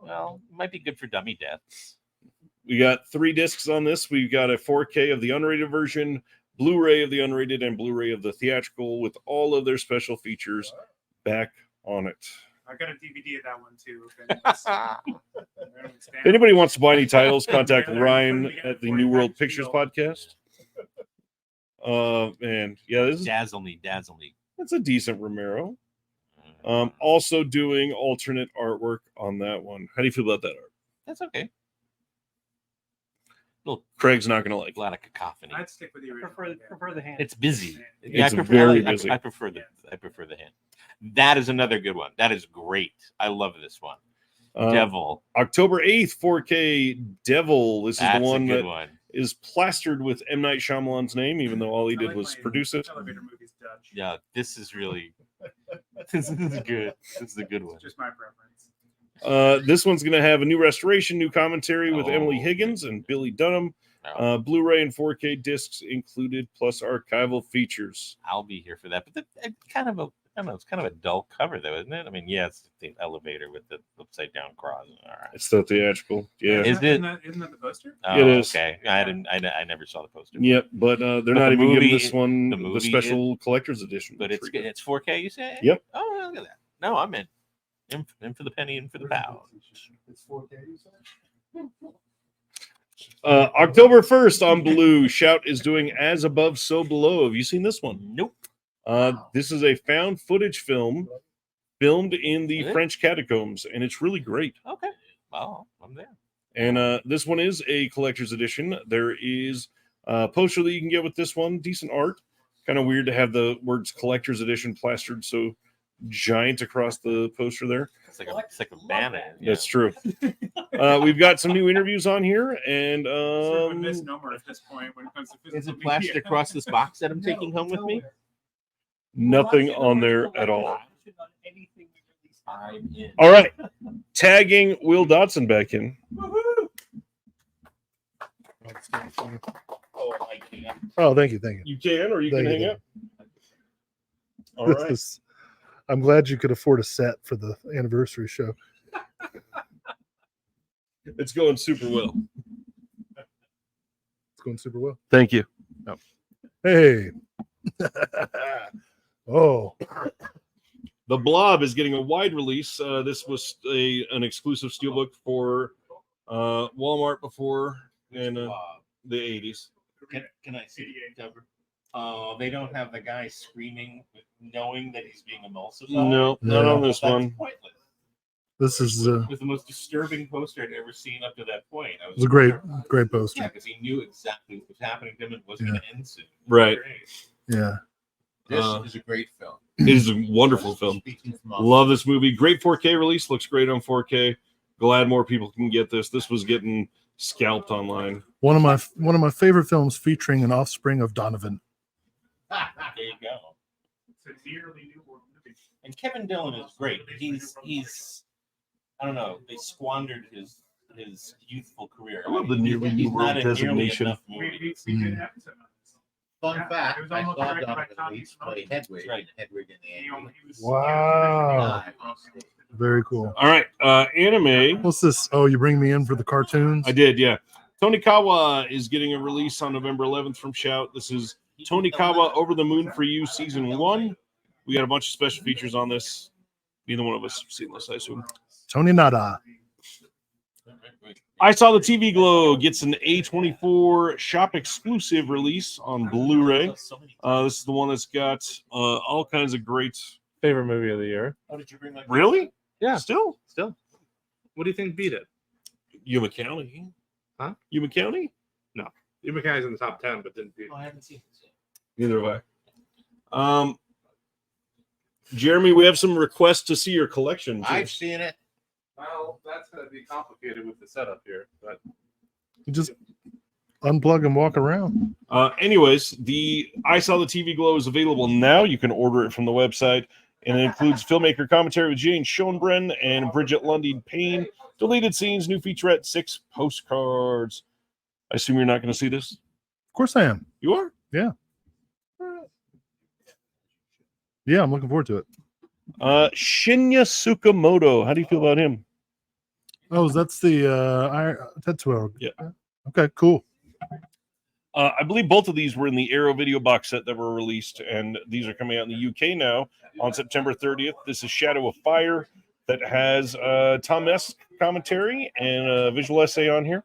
Well, might be good for dummy deaths. We got 3 discs on this. We've got a 4K of the unrated version, Blu-ray of the unrated, and Blu-ray of the theatrical with all of their special features back on it. I got a DVD of that one too. If anybody wants to buy any titles, contact Ryan at the New World Pictures podcast. And yeah, this is Dazzle. that's a decent Romero. Also doing alternate artwork on that one. How do you feel about that art? That's okay. Craig's not gonna like A lot of cacophony. I'd stick with the original. Prefer the hand. It's busy. It's very busy. I prefer the hand. That is another good one. That is great. I love this one. Devil. October 8th, 4K Devil. This is That's the one a good that one. is plastered with M. Night Shyamalan's name, even though all he did was produce it. Elevator movies Dutch. Yeah, this is really this is good. This is a good one. Just my preference. This one's going to have a new restoration, new commentary with Emily Oh. Higgins and Billy Dunham. No, Blu-ray and 4K discs included, plus archival features. I'll be here for that. But it's kind of a dull cover though, isn't it? I mean, yeah, it's the elevator with the upside down cross. All right. It's the theatrical. Yeah. Is it? Isn't that the poster? Oh, It is. Okay. I never saw the poster. Yep, but they're But not the even giving movie- this one the the movie special collector's edition. But it's 4K, you say? Yep. Oh, look at that. No, I'm in. In for the penny, in for the pound. It's 4K, you said? October 1st on Blue, Shout is doing As Above, So Below. Have you seen this one? Nope. This is a found footage film filmed in the Is it? French catacombs, and it's really great. Okay. Well, I'm there. And this one is a collector's edition. There is a poster that you can get with this one. Decent art. Kind of weird to have the words collector's edition plastered so giant across the poster there. It's like a banner. That's true. We've got some new interviews on here, and Sort of a misnomer at this point when it comes to physical Is it plastered media. across this box that I'm taking home with me? nothing on there at all. I'm in. All right. Tagging Will Dotson back in. Oh, I can't. Oh, thank you. You can, or you Thank can you. hang up. All This right. is- I'm glad you could afford a set for the anniversary show. It's going super well. It's going super well. Thank you. Hey. Oh, The Blob is getting a wide release. This was an exclusive steelbook for Walmart before in the 80s. Can I see the cover? Oh, they don't have the guy screaming, knowing that he's being emulsified. No, not Yeah. on this That's one. pointless. this is It was the most disturbing poster I'd ever seen up to that point. I it's a great Yeah, poster. because he knew exactly what was happening to him and was going to end soon. Right. Great. Yeah. This Uh, is a great film. It is a wonderful film. Speaking from Love this movie. Great 4K release. Looks great on 4K. Glad more people can get this. This was getting scalped online. One of my favorite films featuring an offspring of Donovan. There you go. It's a nearly new movie. And Kevin Dillon is great. He's I don't know. They squandered his youthful career. I love the nearly He's new world not in nearly designation. enough We movies. did an episode on this. Fun Yeah, fact, it was I almost saw directed by Donovan Tommy Leeds Smollett. play Hedwig, Right. Hedwig in the He end. was- Wow. Live on stage. Very cool. All right. Anime. What's this? Oh, you bring me in for the cartoons? I did, yeah. Tonikawa is getting a release on November 11th from Shout. This is Tonikawa Over the Moon for You Season 1. We got a bunch of special features on this. Neither one of us have seen this, I assume. Tony Nada. I Saw the TV Glow gets an A24 shop exclusive release on Blu-ray. This is the one that's got all kinds of great. Favorite movie of the year. Oh, did you bring my Really? Yeah. Still? What do you think beat it? Yuma County. Huh? Yuma County? Yuma County's in the top 10, but didn't beat Oh, I haven't seen this yet. Neither have I. Jeremy, we have some requests to see your collection. too. I've seen it. Well, that's going to be complicated with the setup here, but You just unplug and walk around. Anyways, the I Saw the TV Glow is available now. You can order it from the website, and it includes filmmaker commentary with Jane Schoenbrenn and Bridget Lundy Payne, deleted scenes, new featurette, 6 postcards. I assume you're not going to see this? Of course I am. You are? Yeah. Yeah, I'm looking forward to it. Shinya Tsukamoto. How do you feel about him? Oh, that's the Tetsuo. Yeah. Okay, cool. I believe both of these were in the Arrow video box set that were released, and these are coming out in the UK now on September 30th. This is Shadow of Fire that has Tom S. commentary and a visual essay on here.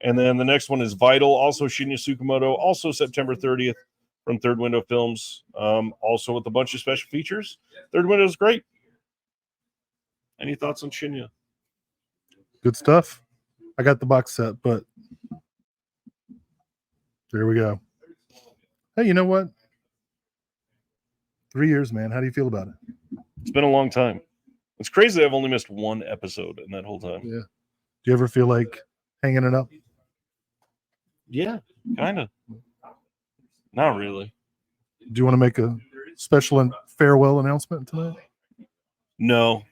And then the next one is Vital, also Shinya Tsukamoto, also September 30th from Third Window Films, also with a bunch of special features. Third Window is great. Any thoughts on Shinya? Good stuff. I got the box set, but there we go. Hey, you know what? 3 years, man. How do you feel about it? It's been a long time. It's crazy that I've only missed one episode in that whole time. Yeah. Do you ever feel like hanging it up? Yeah, kind of. Not really. Do you want to make a special and farewell announcement tonight? No.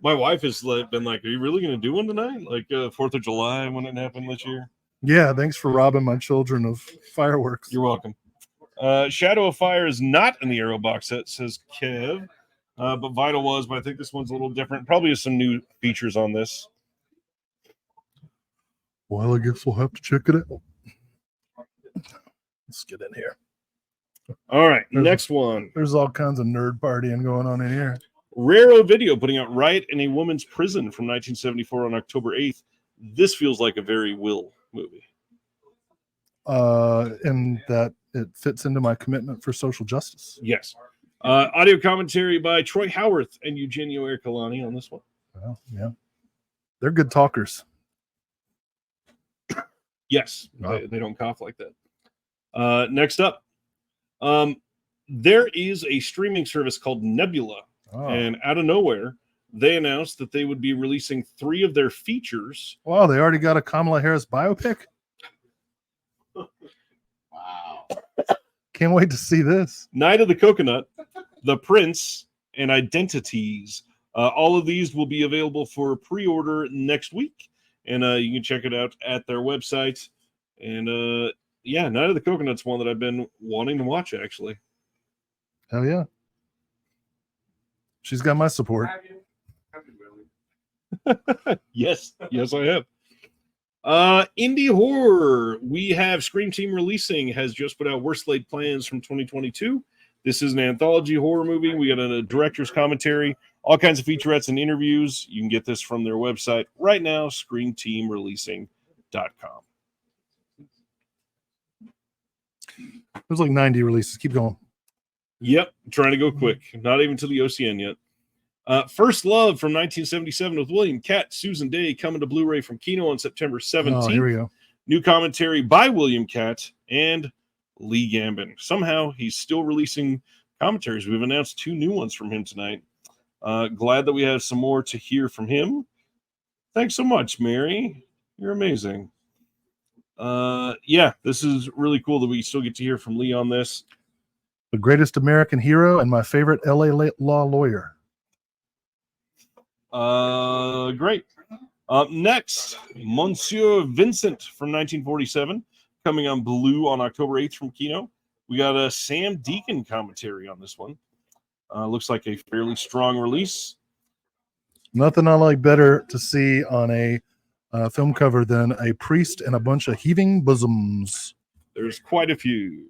My wife has been like, "Are you really going to do one tonight? Like 4th of July when it happened this year?" Yeah, thanks for robbing my children of fireworks. You're welcome. Shadow of Fire is not in the Arrow box set, says Kev, but Vital was. But I think this one's a little different. Probably has some new features on this. Well, I guess we'll have to check it out. Let's get in here. All right, next one. There's all kinds of nerd partying going on in here. Raro Video putting out Riot in a Woman's Prison from 1974 on October 8th. This feels like a very Will movie. And that it fits into my commitment for social justice. Yes. Audio commentary by Troy Howarth and Eugenio Ercolani on this one. Well, yeah. They're good talkers. Yes, Wow. they don't cough like that. Next up, there is a streaming service called Nebula, and out of nowhere, they announced that they would be releasing 3 of their features. Wow, they already got a Kamala Harris biopic? Wow. Can't wait to see this. Night of the Coconut, The Prince, and Identities. All of these will be available for pre-order next week, and you can check it out at their website. And yeah, Night of the Coconut's one that I've been wanting to watch, actually. Hell yeah. She's got my support. Yes, I have. Indie horror. We have Scream Team Releasing has just put out Worst Laid Plans from 2022. This is an anthology horror movie. We got a director's commentary, all kinds of featurettes and interviews. You can get this from their website right now, screamteamreleasing.com. There's like 90 releases. Keep going. Yep, trying to go quick. Not even to the OCN yet. First Love from 1977 with William Catt, Susan Day, coming to Blu-ray from Kino on September 17th. Oh, here we go. New commentary by William Catt and Lee Gambin. Somehow he's still releasing commentaries. We've announced 2 new ones from him tonight. Glad that we have some more to hear from him. Thanks so much, Mary. You're amazing. Yeah, this is really cool that we still get to hear from Lee on this. The greatest American hero and my favorite LA law lawyer. Great. Next, Monsieur Vincent from 1947, coming on Blue on October 8th from Kino. We got a Sam Deacon commentary on this one. Looks like a fairly strong release. Nothing I like better to see on a film cover than a priest and a bunch of heaving bosoms. There's quite a few.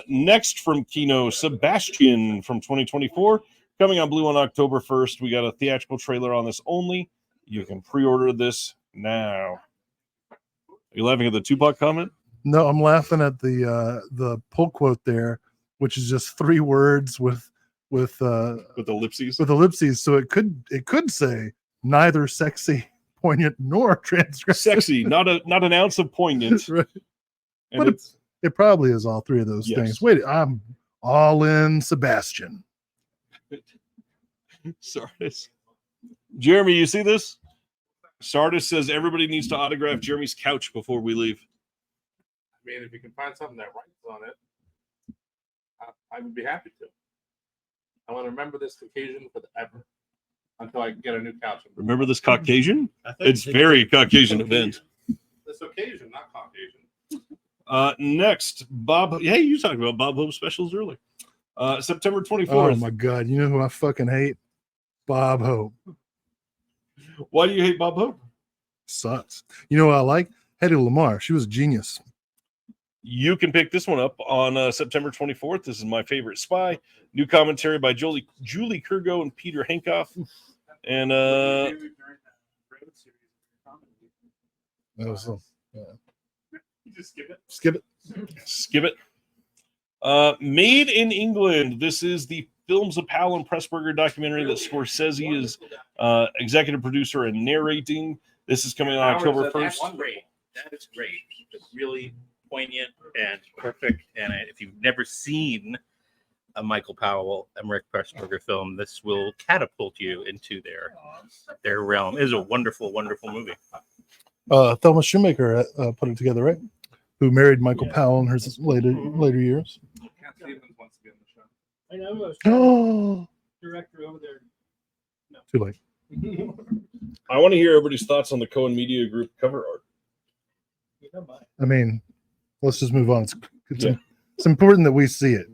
Next from Kino, Sebastian from 2024. Coming on Blue on October 1st. We got a theatrical trailer on this only. You can pre-order this now. Are you laughing at the Tupac comment? No, I'm laughing at the pull quote there, which is just 3 words with ellipses. With ellipses. So it could say neither sexy, poignant, nor transgressive. Sexy, not an ounce of poignant. Right. And But it probably is all 3 of those Yes. things. Wait, I'm All in Sebastian. Sardis. Jeremy, you see this? Sardis says everybody needs to autograph Jeremy's couch before we leave. I mean, if you can find something that writes on it, I would be happy to. I want to remember this occasion forever until I get a new couch. Remember this Caucasian? It's very Caucasian event. This occasion, not Caucasian. Next, Bob. Hey, you talked about Bob Hope specials earlier. September 24th. Oh my God. You know who I fucking hate? Bob Hope. Why do you hate Bob Hope? Sucks. You know what I like? Hedy Lamarr. She was a genius. You can pick this one up on September 24th. This is My Favorite Spy. New commentary by Julie Kurgo and Peter Henkoff. And That was Just skip it. skip it. Made in England. This is the Films of Powell and Pressburger documentary that Scorsese is executive producer and narrating. This is coming on October 1st. That's great. That is great. It's really poignant and perfect. And if you've never seen a Michael Powell and Rick Pressburger film, this will catapult you into their realm. It is a wonderful, wonderful movie. Thelma Shoemaker put it together, right? Who married Michael Powell in her later years. Cat Stevens wants to be on the show. I know. I was Oh, director over there. too late. I want to hear everybody's thoughts on the Cohen Media Group cover art. I mean, let's just move on. Yeah. It's important that we see it.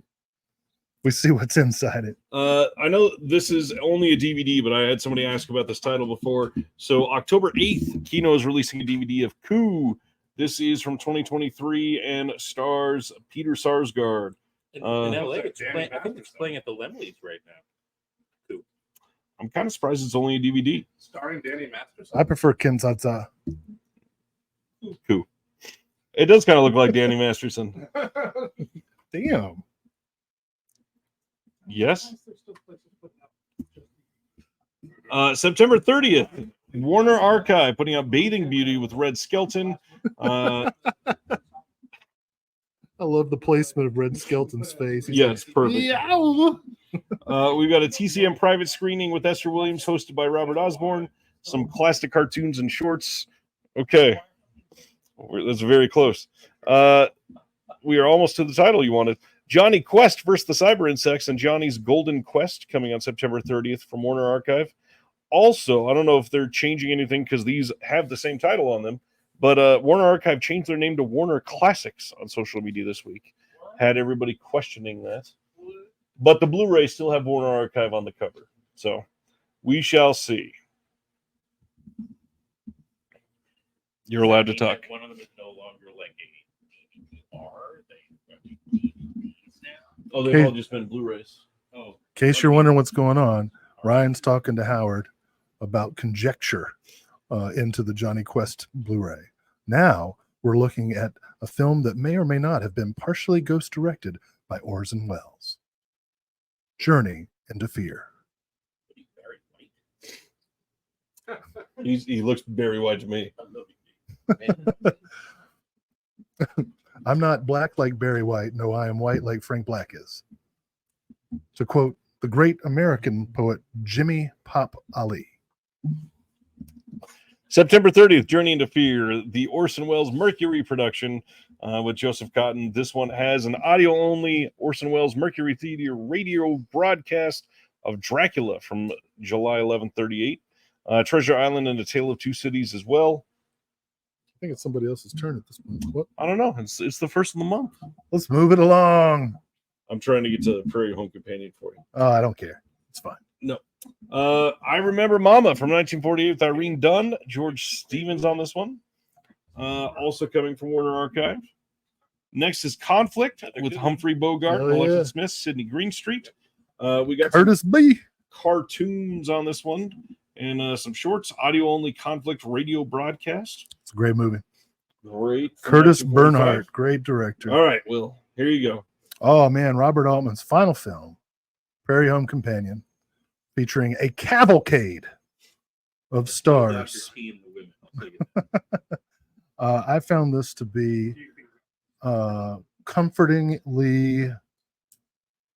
We see what's inside it. I know this is only a DVD, but I had somebody ask about this title before. So October 8th, Kino is releasing a DVD of Coup. This is from 2023 and stars Peter Sarsgaard. In LA, I think it's playing at the Lemleys right now. I'm kind of surprised it's only a DVD. Starring Danny Masterson. I prefer Ken Tata. Coup. It does kind of look like Danny Masterson. Damn. Yes. September 30th, Warner Archive putting out Bathing Beauty with Red Skelton. I love the placement of Red Skelton's face. He's Yeah, it's perfect. Yow! We've got a TCM private screening with Esther Williams, hosted by Robert Osborne. Some classic cartoons and shorts. Okay. That's very close. We are almost to the title you wanted. Johnny Quest versus the Cyber Insects and Johnny's Golden Quest coming on September 30th from Warner Archive. Also, I don't know if they're changing anything because these have the same title on them, but Warner Archive changed their name to Warner Classics on social media this week. Had everybody questioning that. But the Blu-ray still have Warner Archive on the cover. So we shall see. You're allowed to talk. One of them is no longer like a DVD. Oh, they've Hey. all just been Blu-rays. Oh, In case you're wondering what's going on, Ryan's talking to Howard about conjecture into the Johnny Quest Blu-ray. Now we're looking at a film that may or may not have been partially ghost-directed by Orson Welles. Journey into Fear. He looks Barry White to me. I'm not black like Barry White. No, I am white like Frank Black is. To quote the great American poet Jimmy Pop Ali. September 30th, Journey into Fear, the Orson Welles Mercury production with Joseph Cotton. This one has an audio-only Orson Welles Mercury Theater radio broadcast of Dracula from July 11th, 38. Treasure Island and A Tale of Two Cities as well. I think it's somebody else's turn at this point. What? I don't know. It's the first of the month. Let's move it along. I'm trying to get to Prairie Home Companion for you. Oh, I don't care. It's fine. No. I Remember Mama from 1948 with Irene Dunn. George Stevens on this one. Also coming from Warner Archive. Next is Conflict with Humphrey Bogart, Oh, Alexis yeah. Smith, Sidney Greenstreet. We got Curtis B. cartoons on this one and some shorts. Audio only Conflict radio broadcast. It's a great movie. Great. Curtis 1945. Bernhardt, great director. All right, Will. Here you go. Oh man, Robert Altman's final film, Prairie Home Companion, featuring a cavalcade of stars. I found this to be comfortingly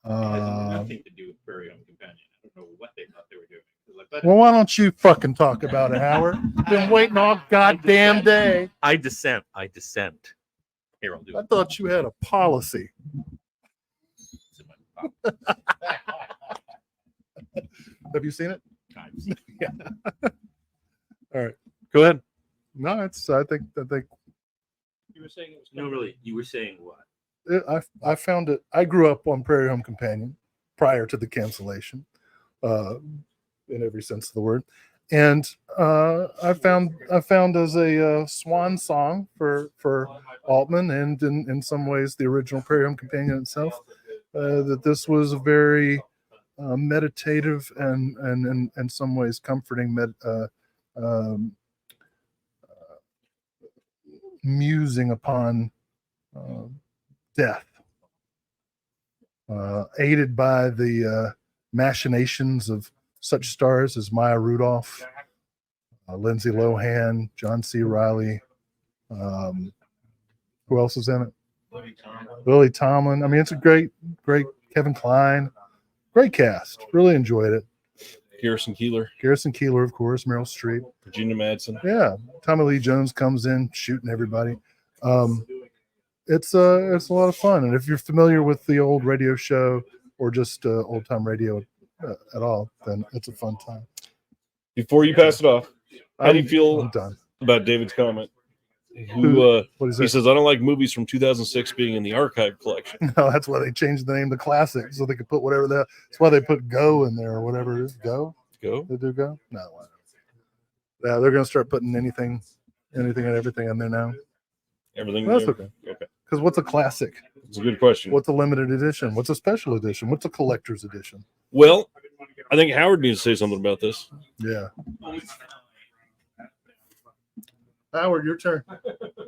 It has Uh, nothing to do with Prairie Home Companion. I don't know what they thought they were doing. Like, but well, why don't you fucking talk about it, Howard? Been waiting all goddamn day. I dissent. I dissent. Here, I'll do I it. thought you had a policy. It's in my pocket. Have you seen it? I've seen it. All right. Go ahead. No, it's. I think. You were saying it was no, really. You were saying what? I found it. I grew up on Prairie Home Companion prior to the cancellation, in every sense of the word, and I found as a swan song for Altman, and in some ways the original Prairie Home Companion itself, that this was a very meditative and in some ways comforting musing upon death, aided by the machinations of such stars as Maya Rudolph, Lindsay Lohan, John C. Reilly. Who else is in it? Lily Tomlin. I mean, it's a great Kevin Kline. Great cast. Really enjoyed it. Garrison Keillor, of course, Meryl Streep. Virginia Madsen. Yeah, Tommy Lee Jones comes in shooting everybody. It's a lot of fun, and if you're familiar with the old radio show or just old time radio at all, then it's a fun time. Before you pass it off, how do you feel I'm done. about David's comment? Who What is he that? says, I don't like movies from 2006 being in the archive collection. No, that's why they changed the name to Classic, so they could put whatever that. That's why they put Go in there or whatever it is. Go. Go. They do Go. No, why not? Yeah, they're gonna start putting anything and everything in there now. Everything. That's there? okay. Okay. Because what's a classic? It's a good question. What's a limited edition? What's a special edition? What's a collector's edition? Well, I think Howard needs to say something about this. Yeah. Howard, your turn.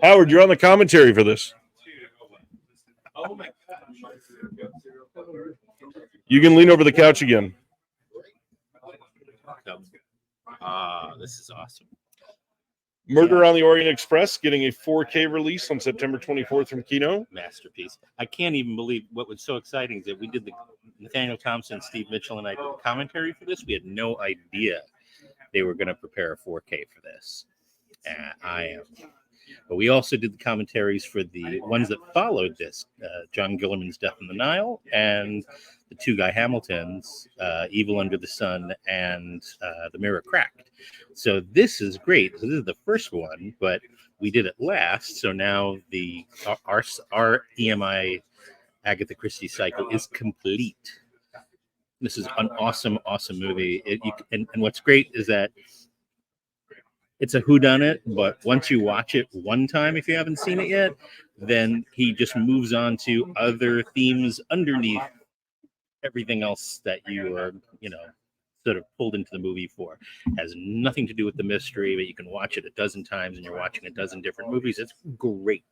Howard, you're on the commentary for this. Oh my god. You can lean over the couch again. This is awesome. Murder on the Orient Express getting a 4K release on September 24th from Kino. Masterpiece. I can't even believe what was so exciting is that we did the Nathaniel Thompson, Steve Mitchell, and I did the commentary for this. We had no idea they were going to prepare a 4K for this. But we also did the commentaries for the ones that followed this, John Gillerman's Death in the Nile and the two Guy Hamiltons, Evil Under the Sun and The Mirror Cracked. So this is great. So this is the first one, but we did it last. So now our EMI Agatha Christie cycle is complete. This is an awesome movie. And what's great is that it's a whodunit, but once you watch it one time, if you haven't seen it yet, then he just moves on to other themes underneath everything else that you are, sort of pulled into the movie for. Has nothing to do with the mystery, but you can watch it a dozen times and you're watching a dozen different movies. It's great.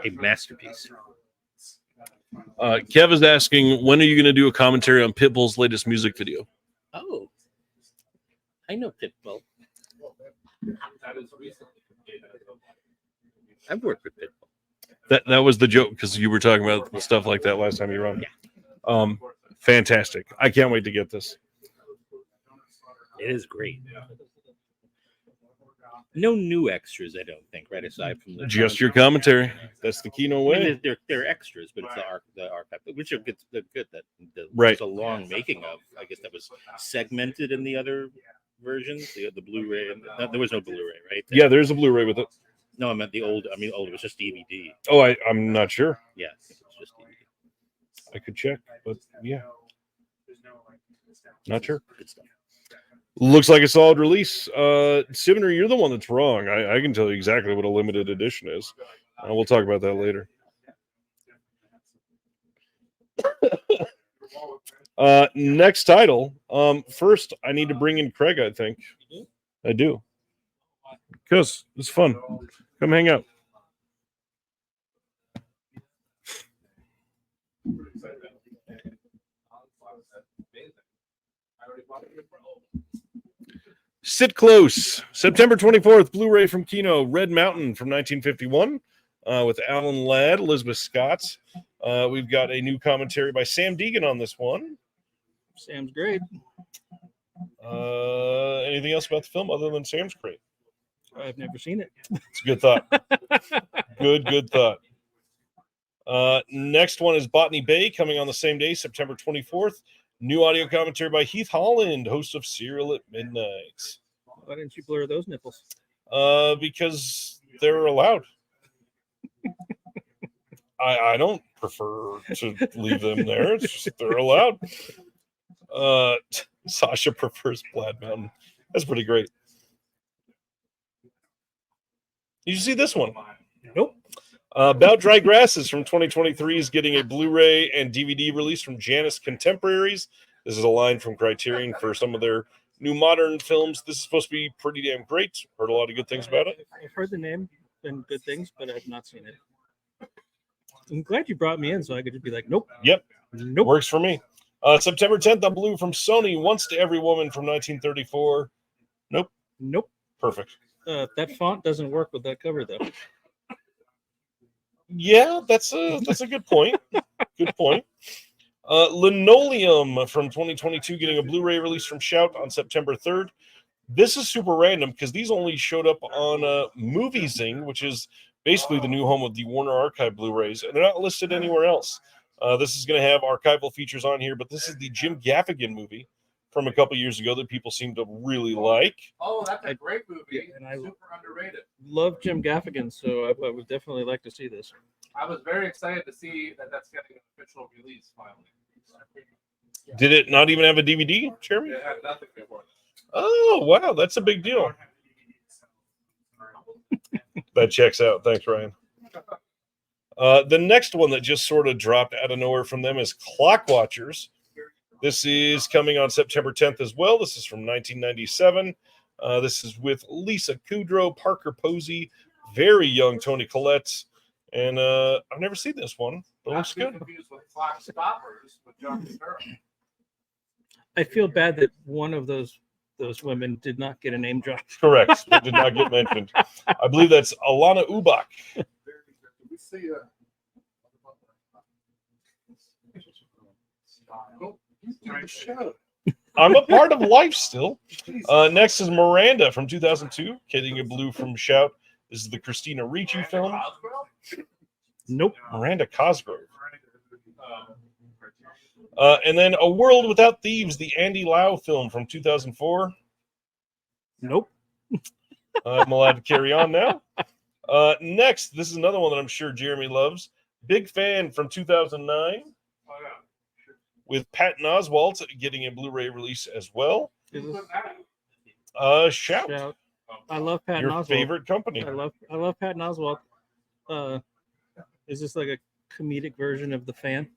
A masterpiece. Kev is asking, when are you going to do a commentary on Pitbull's latest music video? Oh, I know Pitbull. I've worked with Pitbull. That was the joke because you were talking about stuff like that last time you were on. Yeah. Fantastic. I can't wait to get this. It is great. No new extras, I don't think, right? Aside from the Just your commentary. That's the Kino I way. mean, they're extras, but it's the archive, which are good. That Right. It's a long making of. I guess that was segmented in the other versions, the Blu-ray. There was no Blu-ray, right? Yeah, there's a Blu-ray with it. No, I meant the old. I mean, old. It was just DVD. Oh, I'm not sure. Yeah, I think it was just DVD. I could check, but yeah, not sure. Good stuff. Looks like a solid release. Sivner, you're the one that's wrong. I can tell you exactly what a limited edition is. We'll talk about that later. Next title. First, I need to bring in Craig, I think. I do. Because it's fun. Come hang out. Sit Close. September 24th, Blu-ray from Kino. Red Mountain from 1951 with Alan Ladd, Elizabeth Scott, We've got a new commentary by Sam Deegan on this one. Sam's great. Anything else about the film other than Sam's great? I've never seen it. It's a good thought. Good thought. Next one is Botany Bay, coming on the same day, September 24th. New audio commentary by Heath Holland, host of Serial at Midnight. Why didn't you blur those nipples? Because they're allowed. I don't prefer to leave them there. It's just they're allowed. Sasha prefers Plaid Mountain. That's pretty great. Did you see this one? Nope. About Dry Grasses from 2023 is getting a Blu-ray and DVD release from Janus Contemporaries. This is a line from Criterion for some of their new modern films. This is supposed to be pretty damn great. Heard a lot of good things about it. I've heard the name and good things, but I've not seen it. I'm glad you brought me in so I could just be like, nope. Yep. Nope. Works for me. September 10th on Blue from Sony, Once to Every Woman from 1934. Nope. Perfect. That font doesn't work with that cover, though. Yeah, that's a good point. Good point. Linoleum from 2022 getting a Blu-ray release from Shout on September 3rd. This is super random because these only showed up on Movie Zing, which is basically the new home of the Warner Archive Blu-rays, and they're not listed anywhere else. This is going to have archival features on here, but this is the Jim Gaffigan movie from a couple years ago that people seem to really like. Oh, that's a great movie. And I Super underrated. love Jim Gaffigan, so I would definitely like to see this. I was very excited to see that that's getting an official release finally. Did it not even have a DVD, Jeremy? It had nothing before that. Oh, wow, that's a big deal. That checks out. Thanks, Ryan. The next one that just sort of dropped out of nowhere from them is Clock Watchers. This is coming on September 10th as well. This is from 1997. This is with Lisa Kudrow, Parker Posey, very young Toni Collette. And I've never seen this one, but it looks good. Confused with Clock Stoppers with John Turturro. I feel bad that one of those women did not get a name drop. Correct. It did not get mentioned. I believe that's Alana Ubach. I'm a part of life still. Next is Miranda from 2002, getting a blue from Shout. This is the Christina Ricci film. Nope. Miranda Cosgrove. And then A World Without Thieves, the Andy Lau film from 2004. Nope. I'm allowed to carry on now. Next, this is another one that I'm sure Jeremy loves. Big Fan from 2009. With Patton Oswalt getting a Blu-ray release as well. Is this Shout. Shout? I love Patton Your Oswalt. favorite company. I love Patton Oswalt. Is this like a comedic version of The Fan?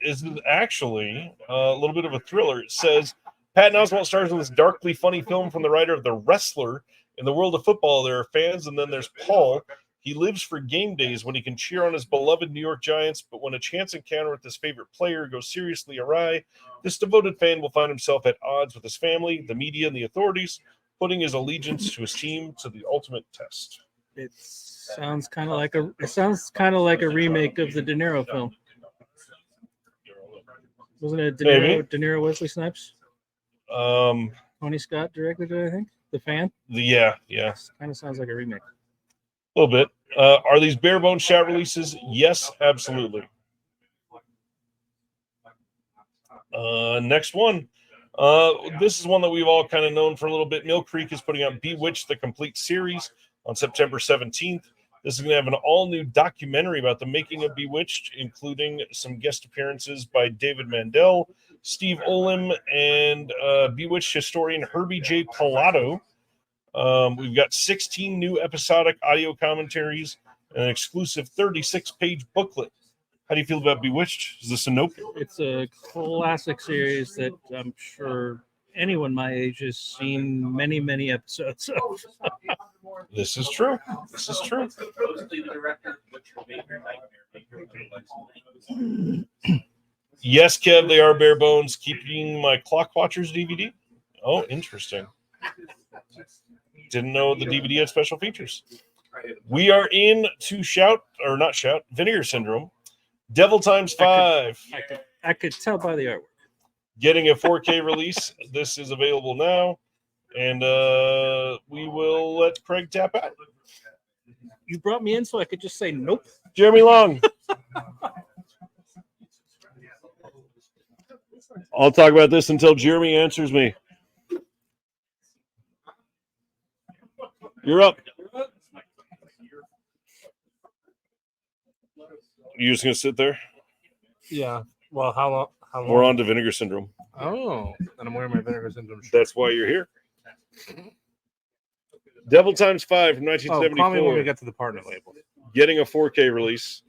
Is actually a little bit of a thriller. It says Patton Oswalt stars in this darkly funny film from the writer of The Wrestler. In the world of football, there are fans, and then there's Paul. He lives for game days when he can cheer on his beloved New York Giants, but when a chance encounter with his favorite player goes seriously awry, this devoted fan will find himself at odds with his family, the media, and the authorities, putting his allegiance to his team to the ultimate test. It sounds kind of like a remake of the De Niro film. Wasn't it De Niro, Wesley Snipes? Tony Scott directed it, I think. The Fan. Yeah. Kind of sounds like a remake. A little bit. Are these bare bones Shout releases? Yes, absolutely. Next one. This is one that we've all kind of known for a little bit. Mill Creek is putting out Bewitched, the complete series, on September 17th. This is going to have an all-new documentary about the making of Bewitched, including some guest appearances by David Mandel, Steve Olim, and Bewitched historian Herbie J. Pilato. We've got 16 new episodic audio commentaries and an exclusive 36-page booklet. How do you feel about Bewitched? Is this a nope? It's a classic series that I'm sure anyone my age has seen many, many episodes of. This is true. This is true. Yes, Kev, they are bare bones. Keeping my Clock Watchers DVD. Oh, interesting. Didn't know the DVD had special features. We are in to Shout, or not Shout, Vinegar Syndrome. Devil Times 5 I could tell by the artwork. getting a 4K release. This is available now, and we will let Craig tap out. You brought me in so I could just say nope. Jeremy Long. I'll talk about this until Jeremy answers me. You're up. You just gonna sit there? Yeah. Well, how long? How long? We're on to Vinegar Syndrome. Oh, and I'm wearing my Vinegar Syndrome shirt. That's why you're here. Devil Times 5 from Oh, call me when 1974. we get to the partner label. Getting a 4K release.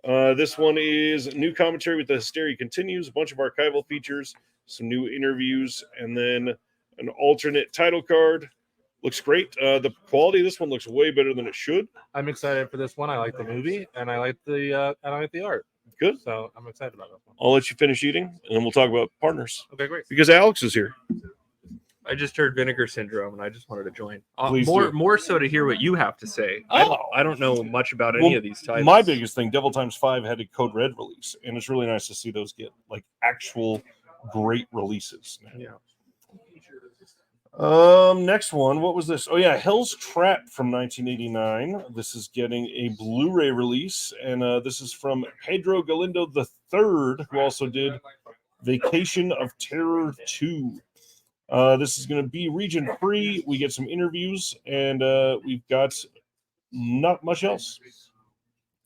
This one is new commentary with the Hysteria Continues, a bunch of archival features, some new interviews, and then an alternate title card. Looks great. The quality of this one looks way better than it should. I'm excited for this one. I like the movie, and I like the art. Good. So I'm excited about this one. I'll let you finish eating, and then we'll talk about partners. Okay, great. Because Alex is here. I just heard Vinegar Syndrome, and I just wanted to join. Please do. More so to hear what you have to say. Oh. I don't know much about any of these titles. My biggest thing, Devil Times 5 had a Code Red release, and it's really nice to see those get like actual great releases. Yeah. Next one, what was this? Oh yeah, Hell's Trap from 1989. This is getting a Blu-ray release, and this is from Pedro Galindo III, who also did Vacation of Terror 2. This is going to be region free. We get some interviews, and we've got not much else.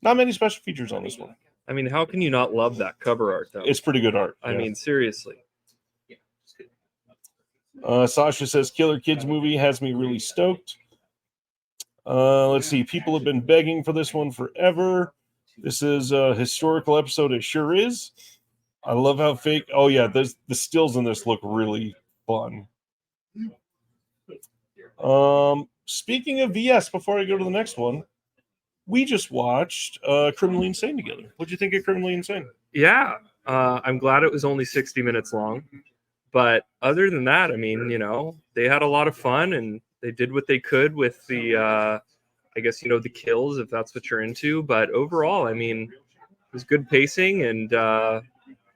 Not many special features on this one. I mean, how can you not love that cover art, though? It's pretty good art. I mean, seriously. Sasha says Killer Kids movie has me really stoked. Let's see. People have been begging for this one forever. This is a historical episode. It sure is. I love how fake. Oh yeah, the stills in this look really fun. Speaking of VS, before I go to the next one, we just watched Criminally Insane together. What'd you think of Criminally Insane? Yeah. I'm glad it was only 60 minutes long. But other than that, I mean, you know, they had a lot of fun and they did what they could with the, I guess, you know, the kills, if that's what you're into. But overall, I mean, it was good pacing and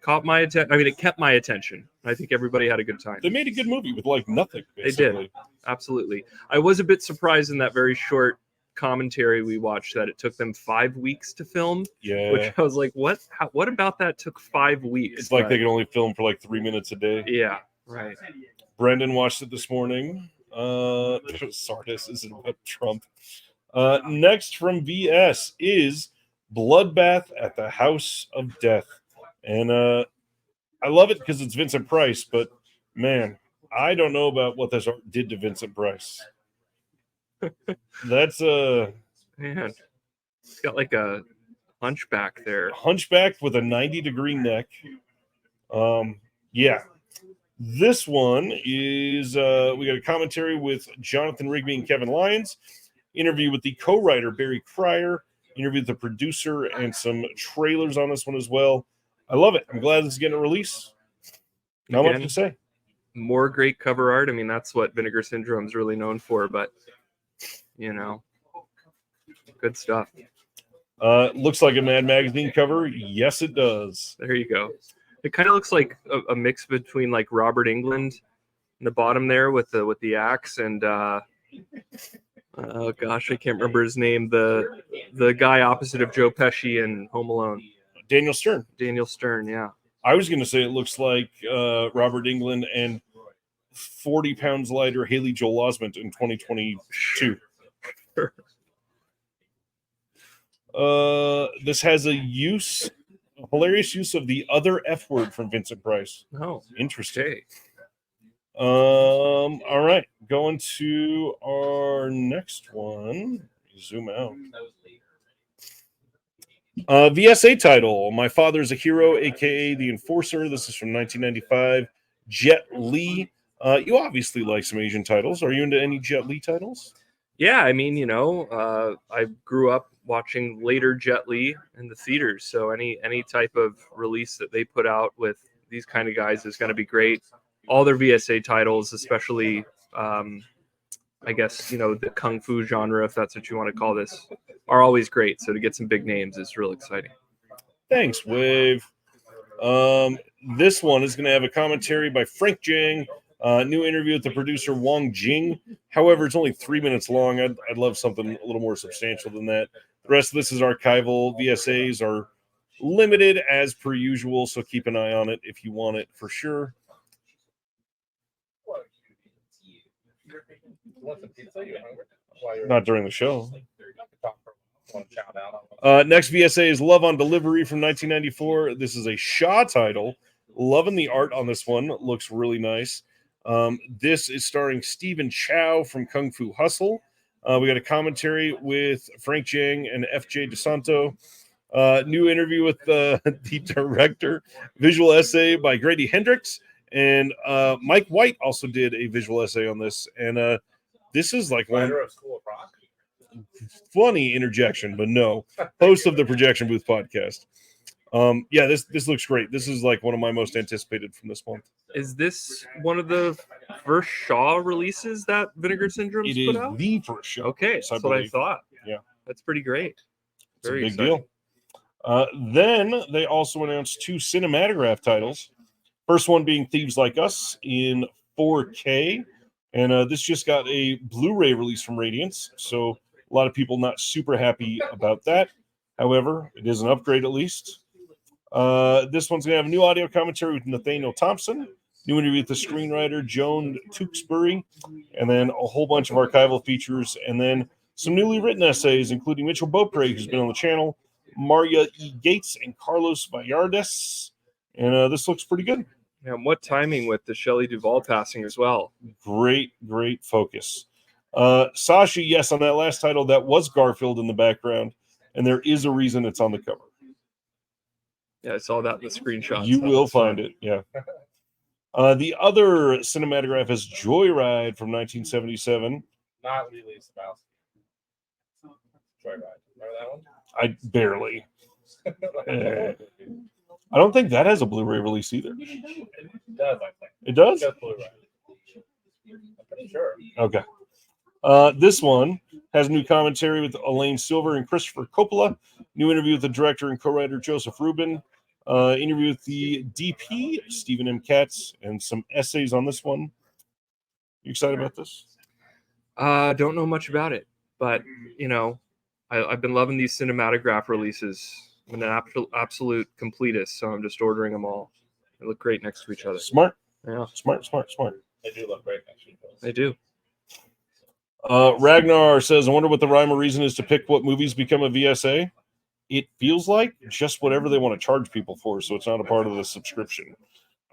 caught my attention. I mean, it kept my attention. I think everybody had a good time. They made a good movie with like nothing. They did. Absolutely. I was a bit surprised in that very short commentary we watched that it took them 5 weeks to film. Yeah. Which I was like, what? What about that took 5 weeks? It's like they can only film for like 3 minutes a day. Yeah. Right. Brendan watched it this morning. Sardis isn't about Trump. Next from VS is Bloodbath at the House of Death. And I love it because it's Vincent Price, but man, I don't know about what this art did to Vincent Price. That's man, it's got like a hunchback there. Hunchback with a 90-degree neck. Yeah. This one is we got a commentary with Jonathan Rigby and Kevin Lyons, interview with the co-writer Barry Cryer, interview with the producer, and some trailers on this one as well. I love it. I'm glad this is getting a release. Not much to say. More great cover art. I mean, that's what Vinegar Syndrome is really known for, but you know, good stuff. Looks like a Mad Magazine cover. Yes, it does. There you go. It kind of looks like a mix between like Robert Englund in the bottom there with the axe and oh gosh, I can't remember his name. The guy opposite of Joe Pesci in Home Alone. Daniel Stern. Daniel Stern, yeah. I was going to say it looks like Robert Englund and 40 pounds lighter Haley Joel Osment in 2022. This has a hilarious use of the other F word from Vincent Price. Oh, interesting. Okay. All right, going to our next one. Zoom out. VSA title, My Father's a Hero, aka The Enforcer. This is from 1995. Jet Li. You obviously like some Asian titles. Are you into any Jet Li titles? Yeah, I mean, you know, I grew up watching later Jet Li in the theaters, so any type of release that they put out with these kind of guys is going to be great. All their VSA titles, especially, I guess, you know, the Kung Fu genre, if that's what you want to call this, are always great. So to get some big names is real exciting. Thanks, Wave. This one is going to have a commentary by Frank Jang. New interview with the producer Wang Jing. However, it's only 3 minutes long. I'd love something a little more substantial than that. The rest of this is archival. VSAs are limited as per usual, so keep an eye on it if you want it for sure. Not during the show. Next VSA is Love on Delivery from 1994. This is a Shaw title. Loving the art on this one. Looks really nice. This is starring Stephen Chow from Kung Fu Hustle. We got a commentary with Frank Jang and F.J. DeSanto. New interview with the director. Visual essay by Grady Hendrix. And Mike White also did a visual essay on this. And this is like one funny interjection, but no. Host of the Projection Booth podcast. Yeah, this looks great. This is like one of my most anticipated from this month. Is this one of the first Shaw releases that Vinegar Syndrome's It put is out? the first show. Okay, yes, that's what I thought. Yeah, that's pretty great. It's Very a big exciting. deal. Then they also announced 2 cinematograph titles. First one being Thieves Like Us in 4K. And this just got a Blu-ray release from Radiance. So a lot of people not super happy about that. However, it is an upgrade at least. This one's going to have a new audio commentary with Nathaniel Thompson. New interview with the screenwriter Joan Tewksbury. And then a whole bunch of archival features. And then some newly written essays, including Mitchell Beaupre, who's been on the channel, Maria E. Gates, and Carlos Vallardes. And this looks pretty good. Yeah, and what timing with the Shelley Duvall passing as well. Great focus. Sashi, yes, on that last title, that was Garfield in the background, and there is a reason it's on the cover. Yeah, I saw that in the screenshots. You will find it, yeah. The other cinematograph is Joyride from 1977. Not Lily Spouse. Joyride. Remember that one? I barely. I don't think that has a Blu-ray release either. It does, I think. It does? It does Blu-ray. I'm pretty sure. Okay. This one has new commentary with Elaine Silver and Christopher Coppola. New interview with the director and co-writer Joseph Rubin. Interview with the DP, Stephen M. Katz, and some essays on this one. You excited about this? Don't know much about it, but you know, I've been loving these cinematograph releases. I'm an absolute completist, so I'm just ordering them all. They look great next to each other. Smart. Yeah. Smart. They do look great, actually. They do. Ragnar says, I wonder what the rhyme or reason is to pick what movies become a VSA. It feels like just whatever they want to charge people for, so it's not a part of the subscription.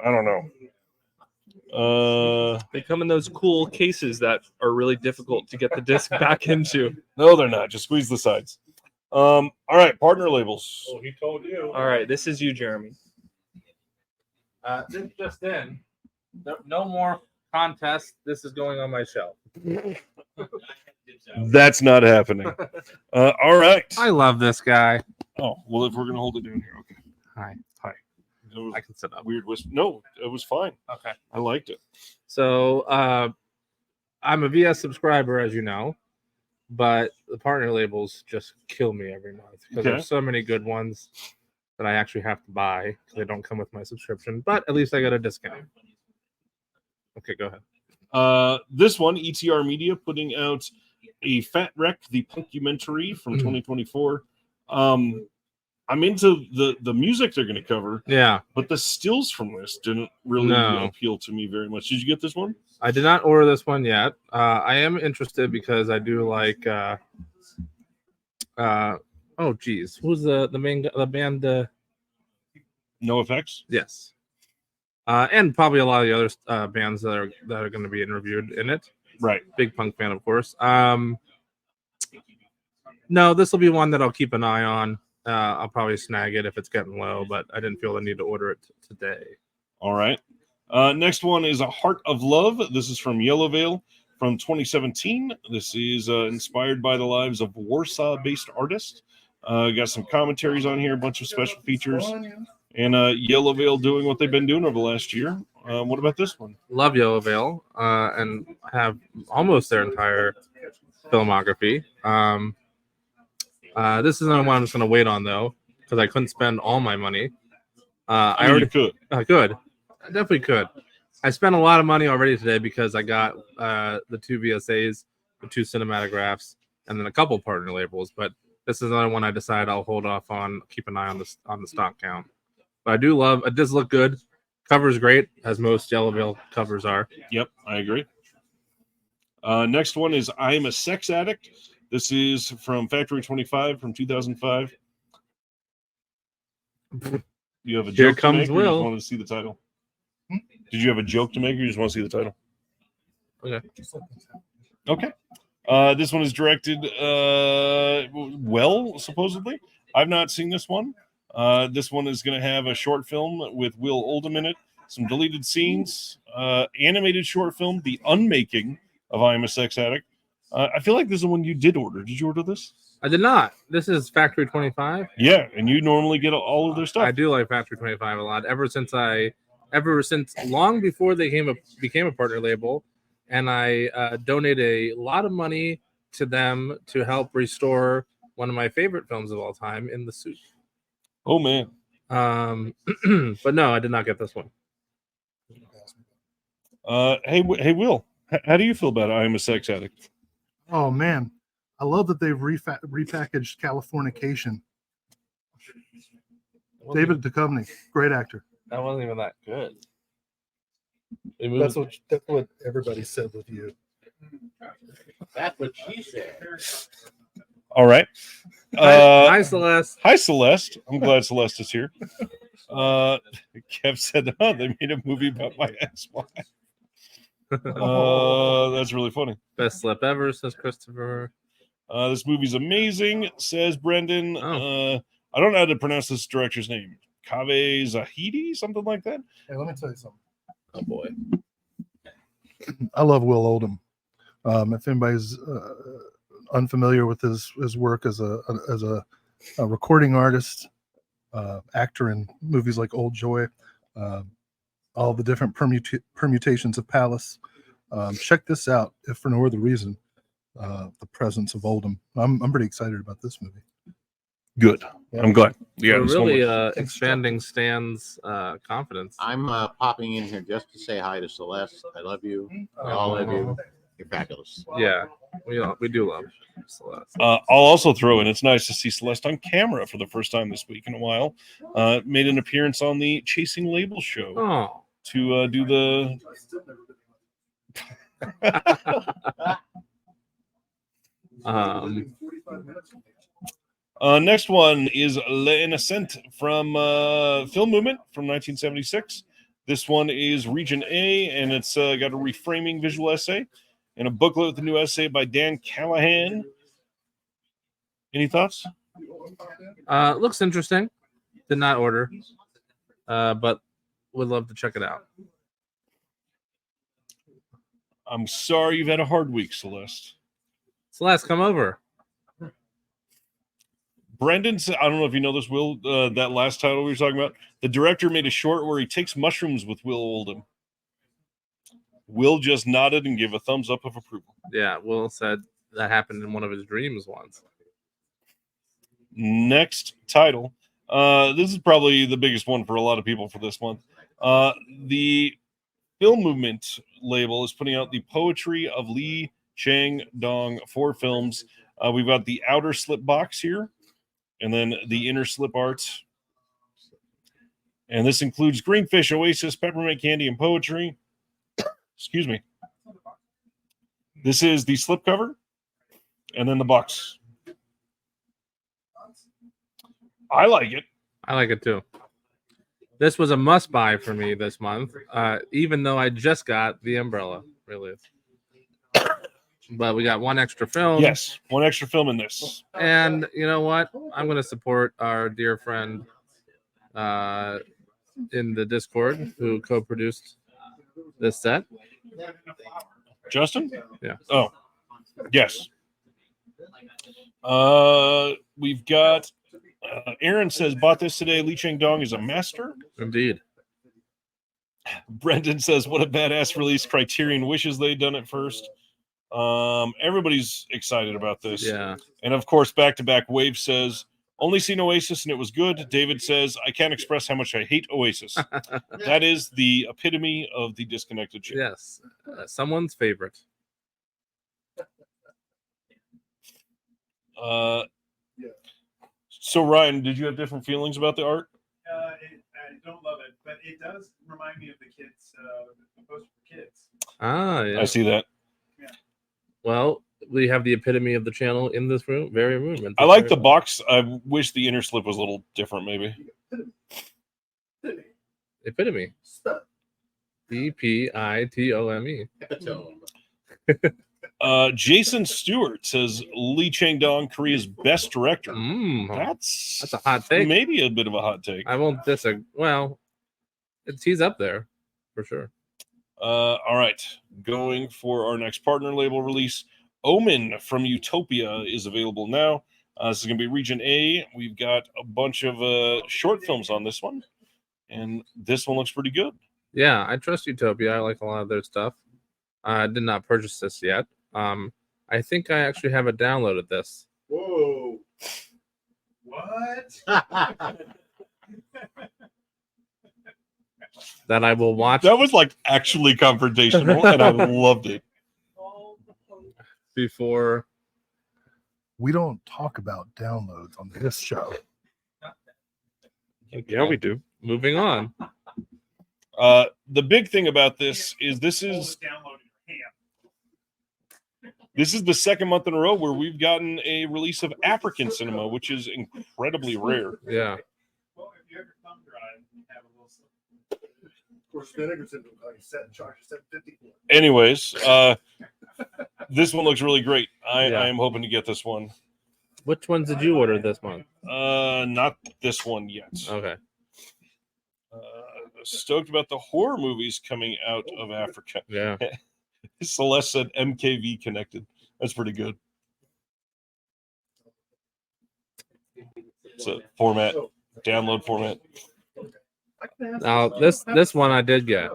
I don't know. They come in those cool cases that are really difficult to get the disc back into. No, they're not. Just squeeze the sides. All right, partner labels. Oh, he told you. All right, this is you, Jeremy. This just in. No more contest. This is going on my shelf. That's not happening. All right. I love this guy. Oh, well, if we're going to hold it down here, okay. Hi. It was I can sit up. weird whisper. No, it was fine. Okay. I liked it. So I'm a VS subscriber, as you know, but the partner labels just kill me every month because there's so many good ones that I actually have to buy because they don't come with my subscription. But at least I got a discount. Okay, go ahead. This one, ETR Media, putting out a Fat Wreck, the Punkumentary from 2024. I'm into the music they're going to cover. Yeah. But the stills from this didn't really appeal to me very much. Did you get this one? I did not order this one yet. I am interested because I do like oh geez, who's the band No Effects? Yes. And probably a lot of the other bands that are going to be interviewed in it. Right. Big punk fan, of course. No, this will be one that I'll keep an eye on. I'll probably snag it if it's getting low, but I didn't feel the need to order it today. All right. Next one is A Heart of Love. This is from Yellow Veil from 2017. This is inspired by the lives of Warsaw-based artists. Got some commentaries on here, a bunch of special features, and Yellow Veil doing what they've been doing over the last year. What about this one? Love Yellow Veil and have almost their entire filmography. This is another one I'm just going to wait on, though, because because I couldn't spend all my money. I mean, you could. Good. I definitely could. I spent a lot of money already today because I got the 2 VSAs, the 2 cinematographs, and then a couple partner labels. But this is another one I decided I'll hold off on. Keep an eye on the stock count. But I do love. It does look good. Cover's great, as most Yellow Veil covers are. Yep, I agree. Next one is I'm a Sex Addict. This is from Factory 25 from 2005. You have a Here joke comes to make, or you just Will. wanted to see the title? Did you have a joke to make, or you just want to see the title? Okay. Okay. This one is directed well, supposedly. I've not seen this one. This one is going to have a short film with Will Oldham in it, some deleted scenes, animated short film, The Unmaking of I Am a Sex Addict. I feel like this is the one you did order. Did you order this? I did not. This is Factory 25. Yeah, and you normally get all of their stuff. I do like Factory 25 a lot. Ever since long before they became a partner label, and I donated a lot of money to them to help restore one of my favorite films of all time, In the Suit. Oh man. But no, I did not get this one. Hey, Will, how do you feel about I Am a Sex Addict? Oh man, I love that they've repackaged Californication. David Duchovny, great actor. That wasn't even that good. That's what everybody said with you. That's what she said. All right. Hi, Celeste. Hi, Celeste. I'm glad Celeste is here. Kev said, "Oh, they made a movie about my ex-wife." That's really funny. Best slip ever, says Christopher. This movie's amazing, says Brendan. Oh. I don't know how to pronounce this director's name. Kaveh Zahidi, something like that. Hey, let me tell you something. Oh boy. I love Will Oldham. If anybody's unfamiliar with his work as a recording artist, actor in movies like Old Joy, all the different permutations of Palace. Check this out, if for no other reason, the presence of Oldham. I'm pretty excited about this movie. Good. I'm glad. Yeah, We're this one really was- expanding Stan's confidence. I'm popping in here just to say hi to Celeste. I love you. I all love you. You're fabulous. Yeah, we do love Celeste. I'll also throw in, it's nice to see Celeste on camera for the first time this week in a while. Made an appearance on the Chasing Label show Oh, to do the. Next one is L'Innocent from Film Movement from 1976. This one is Region A, and it's got a reframing visual essay and a booklet with a new essay by Dan Callahan. Any thoughts? looks interesting. Did not order, but would love to check it out. I'm sorry you've had a hard week, Celeste. Celeste, come over. Brendan said, I don't know if you know this, Will, that last title we were talking about. The director made a short where he takes mushrooms with Will Oldham. Will just nodded and gave a thumbs up of approval. Yeah, Will said that happened in one of his dreams once. Next title. This is probably the biggest one for a lot of people for this month. The Film Movement label is putting out the Poetry of Lee Chang Dong 4 films. We've got the outer slip box here, and then the inner slip art. And this includes Greenfish, Oasis, Peppermint Candy, and Poetry. Excuse me. This is the slipcover, and then the box. I like it. I like it too. This was a must buy for me this month, even though I just got the umbrella release. But we got one extra film. Yes, one extra film in this. And you know what? I'm going to support our dear friend in the Discord who co-produced this set. Justin? Yeah. Oh, yes. We've got Aaron says, bought this today. Lee Chang Dong is a master. Indeed. Brendan says, what a badass release. Criterion wishes they'd done it first. Everybody's excited about this. Yeah. And of course, back to back Wave says, Only seen Oasis and it was good. David says, I can't express how much I hate Oasis. That is the epitome of the disconnected show. Yes, someone's favorite. So Ryan, did you have different feelings about the art? I don't love it, but it does remind me of the kids, the poster for kids. Ah, yeah. I see that. Well, we have the epitome of the channel in this room, very room. I like the box. I wish the inner slip was a little different, maybe. Epitome. EPITOME. Jason Stewart says Lee Chang-dong, Korea's best director. That's a hot take. Maybe a bit of a hot take. I won't disagree. Well, he's up there for sure. All right, going for our next partner label release. Omen from Utopia is available now. This is going to be Region A. We've got a bunch of short films on this one, and this one looks pretty good. Yeah, I trust Utopia. I like a lot of their stuff. I did not purchase this yet. I think I actually have it downloaded this. Whoa. What? That I will watch. That was like actually confrontational, and I loved it. Before We don't talk about downloads on this show. Yeah, we do. Moving on. The big thing about this is this is the second month in a row where we've gotten a release of African cinema, which is incredibly rare. Yeah. Well, if you ever thumb drive, you have a little slip. Of course, vinegar syndrome, like you said, charge $750. Anyways, this one looks really great. I am hoping to get this one. Which ones did you order this month? Not this one yet. Okay. Stoked about the horror movies coming out of Africa. Yeah. Celeste said MKV connected. That's pretty good. It's a format, download format. Now this one I did get.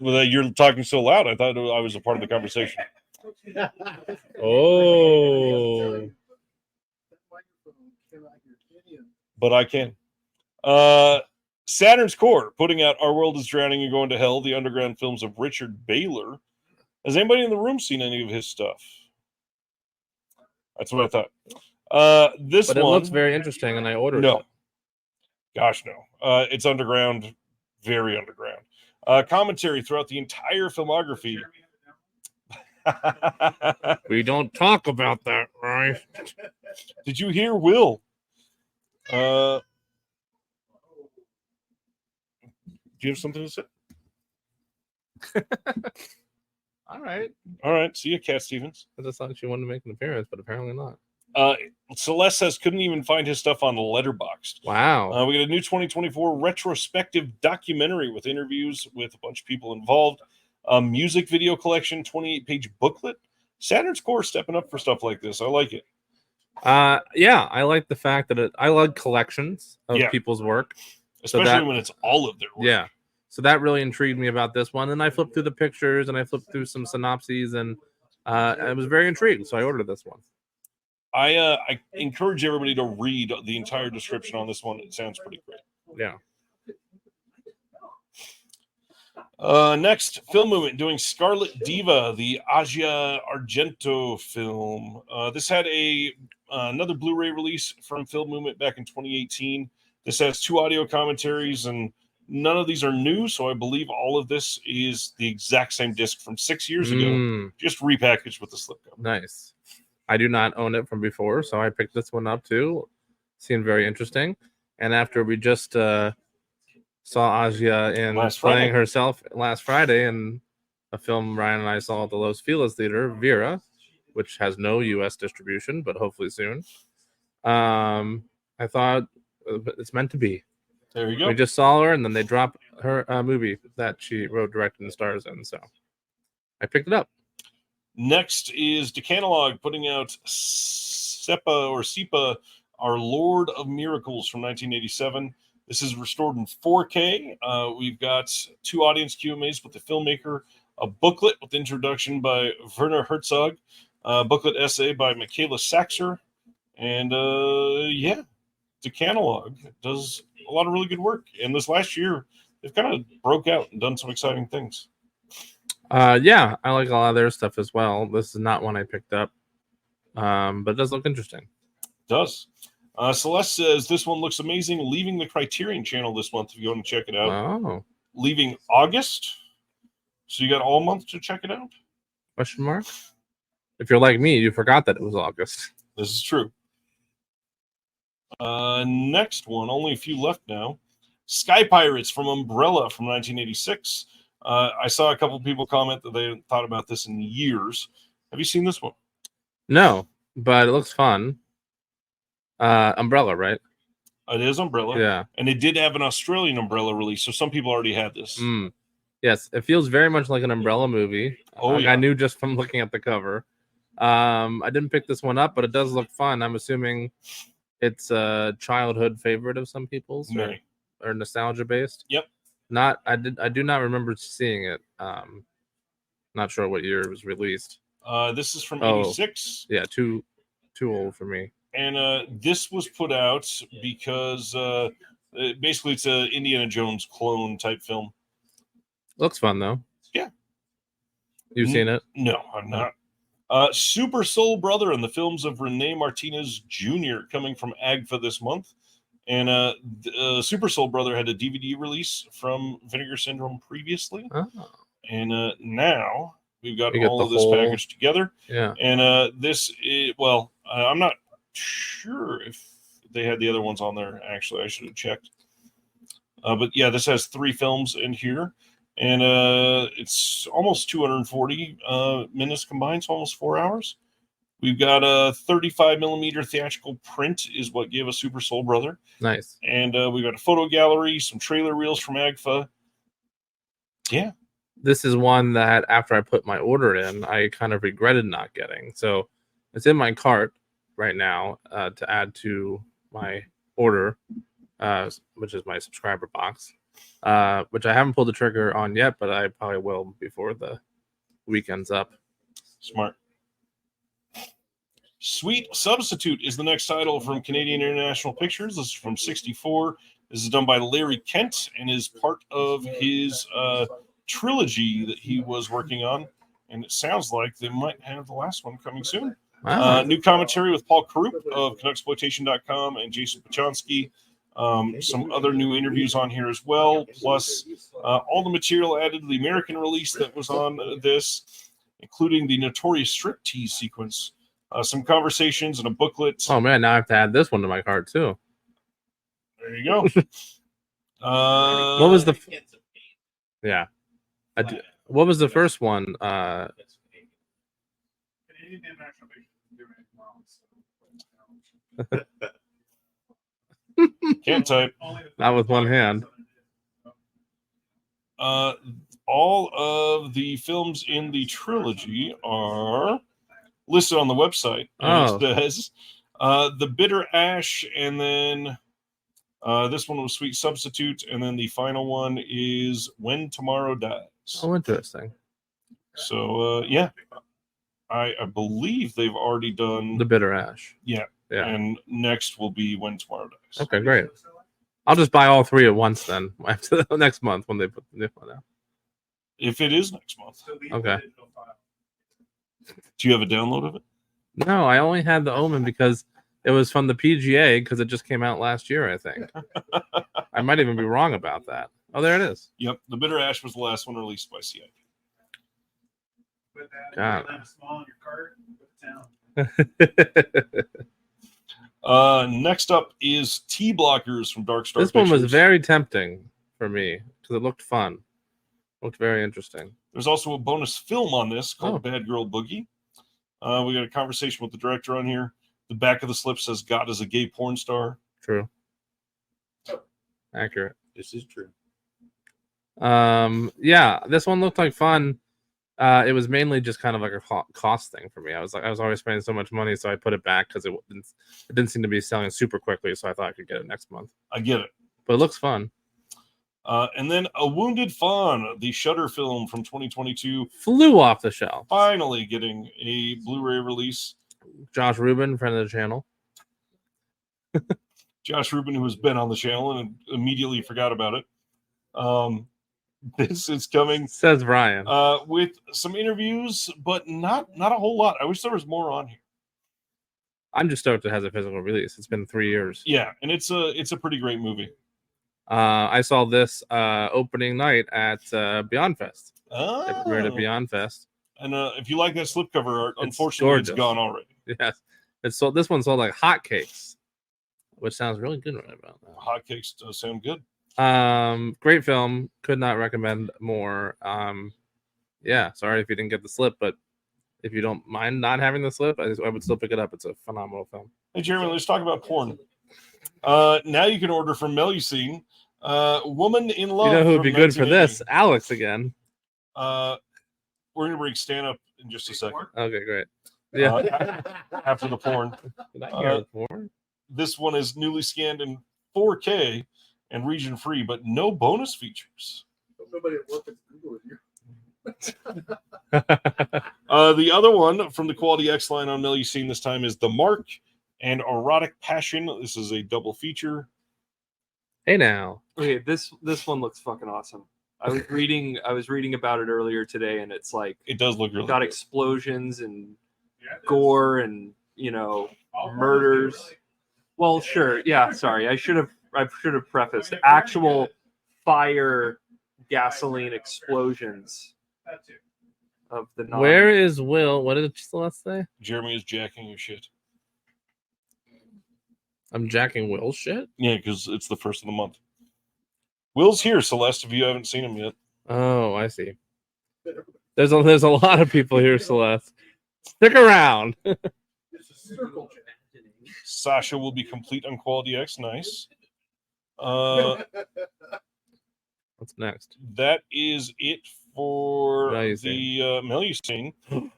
Well, you're talking so loud. I thought I was a part of the conversation. Oh. But I can. Saturn's Core putting out Our World is Drowning and Going to Hell, the underground films of Richard Baylor. Has anybody in the room seen any of his stuff? That's what I thought. This but one it looks very interesting, and I ordered no. it. Gosh, no. It's underground, very underground. Commentary throughout the entire filmography. We don't talk about that, right? Did you hear Will? Do you have something to say? All right. All right. See you, Cat Stevens. I just thought she wanted to make an appearance, but apparently not. Celeste says couldn't even find his stuff on Letterboxd. Wow. We got a new 2024 retrospective documentary with interviews with a bunch of people involved. Music video collection, 28-page booklet. Saturn's Core stepping up for stuff like this. I like it. Yeah, I like the fact that I like collections of people's work. Especially when it's all of their work. Yeah. So that really intrigued me about this one. And I flipped through the pictures and I flipped through some synopses and I was very intrigued. So I ordered this one. I encourage everybody to read the entire description on this one. It sounds pretty great. Yeah. Next, Film Movement doing Scarlet Diva, the Asia Argento film. This had another Blu-ray release from Film Movement back in 2018. This has 2 audio commentaries, and none of these are new, so I believe all of this is the exact same disc from 6 years ago, just repackaged with the slipcover. Nice. I do not own it from before, so I picked this one up too. Seemed very interesting. And after we just saw Asia in playing herself last Friday in a film Ryan and I saw at the Los Feliz Theater, Vera, which has no U.S. distribution, but hopefully soon. I thought it's meant to be. There you go. We just saw her, and then they dropped her movie that she wrote, directed, and stars in. So I picked it up. Next is Decanalog putting out SEPA, Our Lord of Miracles from 1987. This is restored in 4K. We've got 2 audience Q&As with the filmmaker, a booklet with introduction by Werner Herzog, a booklet essay by Michaela Saxer, and Decanalog does a lot of really good work. And this last year, they've kind of broke out and done some exciting things. Yeah, I like a lot of their stuff as well. This is not one I picked up, but it does look interesting. It does. Celeste says this one looks amazing. Leaving the Criterion channel this month if you want to check it out. Oh, Leaving August. So you got all month to check it out? question mark? If you're like me, you forgot that it was August. This is true. Next one, only a few left now. Sky Pirates from Umbrella from 1986. I saw a couple of people comment that they hadn't thought about this in years. Have you seen this one? No, but it looks fun. Umbrella, right? It is Umbrella. Yeah. And it did have an Australian Umbrella release, so some people already had this. Yes, it feels very much like an Umbrella movie. Oh, yeah. I knew just from looking at the cover. I didn't pick this one up, but it does look fun. I'm assuming it's a childhood favorite of some people's or nostalgia based. Yep. I do not remember seeing it. Not sure what year it was released. This is from 86. Yeah, too old for me. And this was put out because basically it's a Indiana Jones clone type film. Looks fun though. Yeah. You've seen it? No, I'm not. Super Soul Brother and the films of Rene Martinez Jr. coming from AGFA this month. And Super Soul Brother had a DVD release from Vinegar Syndrome previously. Oh. And now we've got You get all the of this whole- packaged together. Yeah. And this is, well, I'm not sure if they had the other ones on there. Actually, I should have checked. But yeah, this has 3 films in here. And it's almost 240 minutes combined, so almost 4 hours. We've got a 35 millimeter theatrical print is what gave us Super Soul Brother. Nice. And we've got a photo gallery, some trailer reels from AGFA. Yeah. This is one that after I put my order in, I kind of regretted not getting. So it's in my cart right now to add to my order, which is my subscriber box, which I haven't pulled the trigger on yet, but I probably will before the weekend's up. Smart. Sweet Substitute is the next title from Canadian International Pictures. This is from 64. This is done by Larry Kent and is part of his trilogy that he was working on. And it sounds like they might have the last one coming soon. Wow. New commentary with Paul Karup of Canucksploitation.com and Jason Pachonsky. Some other new interviews on here as well, plus all the material added to the American release that was on this, including the notorious striptease sequence, some conversations and a booklet. Oh man, now I have to add this one to my cart too. There you go. What was the? Yeah, what was the first one? Can't type. Not with one hand. All of the films in the trilogy are listed on the website. Oh. It says The Bitter Ash, and then this one was Sweet Substitute, and then the final one is When Tomorrow Dies. Oh, interesting. So, yeah, I believe they've already done The Bitter Ash. Yeah. Yeah. And next will be When Tomorrow Dies. Okay, great. I'll just buy all 3 at once then. After the next month when they put the new one out. If it is next month. Okay. Do you have a download of it? No, I only had the Omen because it was from the PGA because it just came out last year, I think. I might even be wrong about that. Oh, there it is. Yep. The Bitter Ash was the last one released by CIP. God. Next up is T Blockers from Dark Star This one was Pictures. very tempting for me because it looked fun. Looked very interesting. There's also a bonus film on this called Oh. Bad Girl Boogie. We got a conversation with the director on here. The back of the slip says God is a gay porn star. True. Accurate. This is true. Yeah, this one looked like fun. It was mainly just kind of like a cost thing for me. I was already spending so much money, so I put it back because it didn't seem to be selling super quickly. So I thought I could get it next month. I get it. But it looks fun. And then A Wounded Fawn, the Shudder film from 2022, Flew off the shelf. finally getting a Blu-ray release. Josh Rubin, friend of the channel. Josh Rubin, who has been on the channel and immediately forgot about it. This is coming Says Ryan. with some interviews, but not a whole lot. I wish there was more on here. I'm just stoked it has a physical release. It's been 3 years. Yeah, and it's a pretty great movie. I saw this opening night at Beyond Fest. It premiered at Oh. Beyond Fest. And if you like that slipcover art, It's unfortunately, it's gorgeous. gone already. Yes, it's sold. This one sold like hotcakes, which sounds really good right about that. Hotcakes sound good. Great film. Could not recommend more. Yeah, sorry if you didn't get the slip, but if you don't mind not having the slip, I would still pick it up. It's a phenomenal film. Hey, Jeremy, let's talk about porn. Now you can order from Melusine, Woman in Love. You know who would from be good for 1980. this? Alex again. We're going to bring Stan up in just a second. Okay, great. Yeah. After the porn. Did I hear the porn? This one is newly scanned in 4K and region free, but no bonus features. Nobody at work is Googling you. The other one from the Quality X line on Melusine this time is The Mark and Erotic Passion. This is a double feature. Hey now. Okay, this one looks fucking awesome. I was reading about it earlier today, and it's like It does look really got good. explosions and gore and murders. Well, sure, yeah. Sorry, I should have prefaced actual fire, gasoline explosions of the non- Where is Will? What did Celeste say? Jeremy is jacking your shit. I'm jacking Will's shit? Yeah, because it's the first of the month. Will's here, Celeste, if you haven't seen him yet. Oh, I see. There's a lot of people here, Celeste. Stick around. Sasha will be complete on Quality X. Nice. What's next? That is it for Melusine. the Melusine.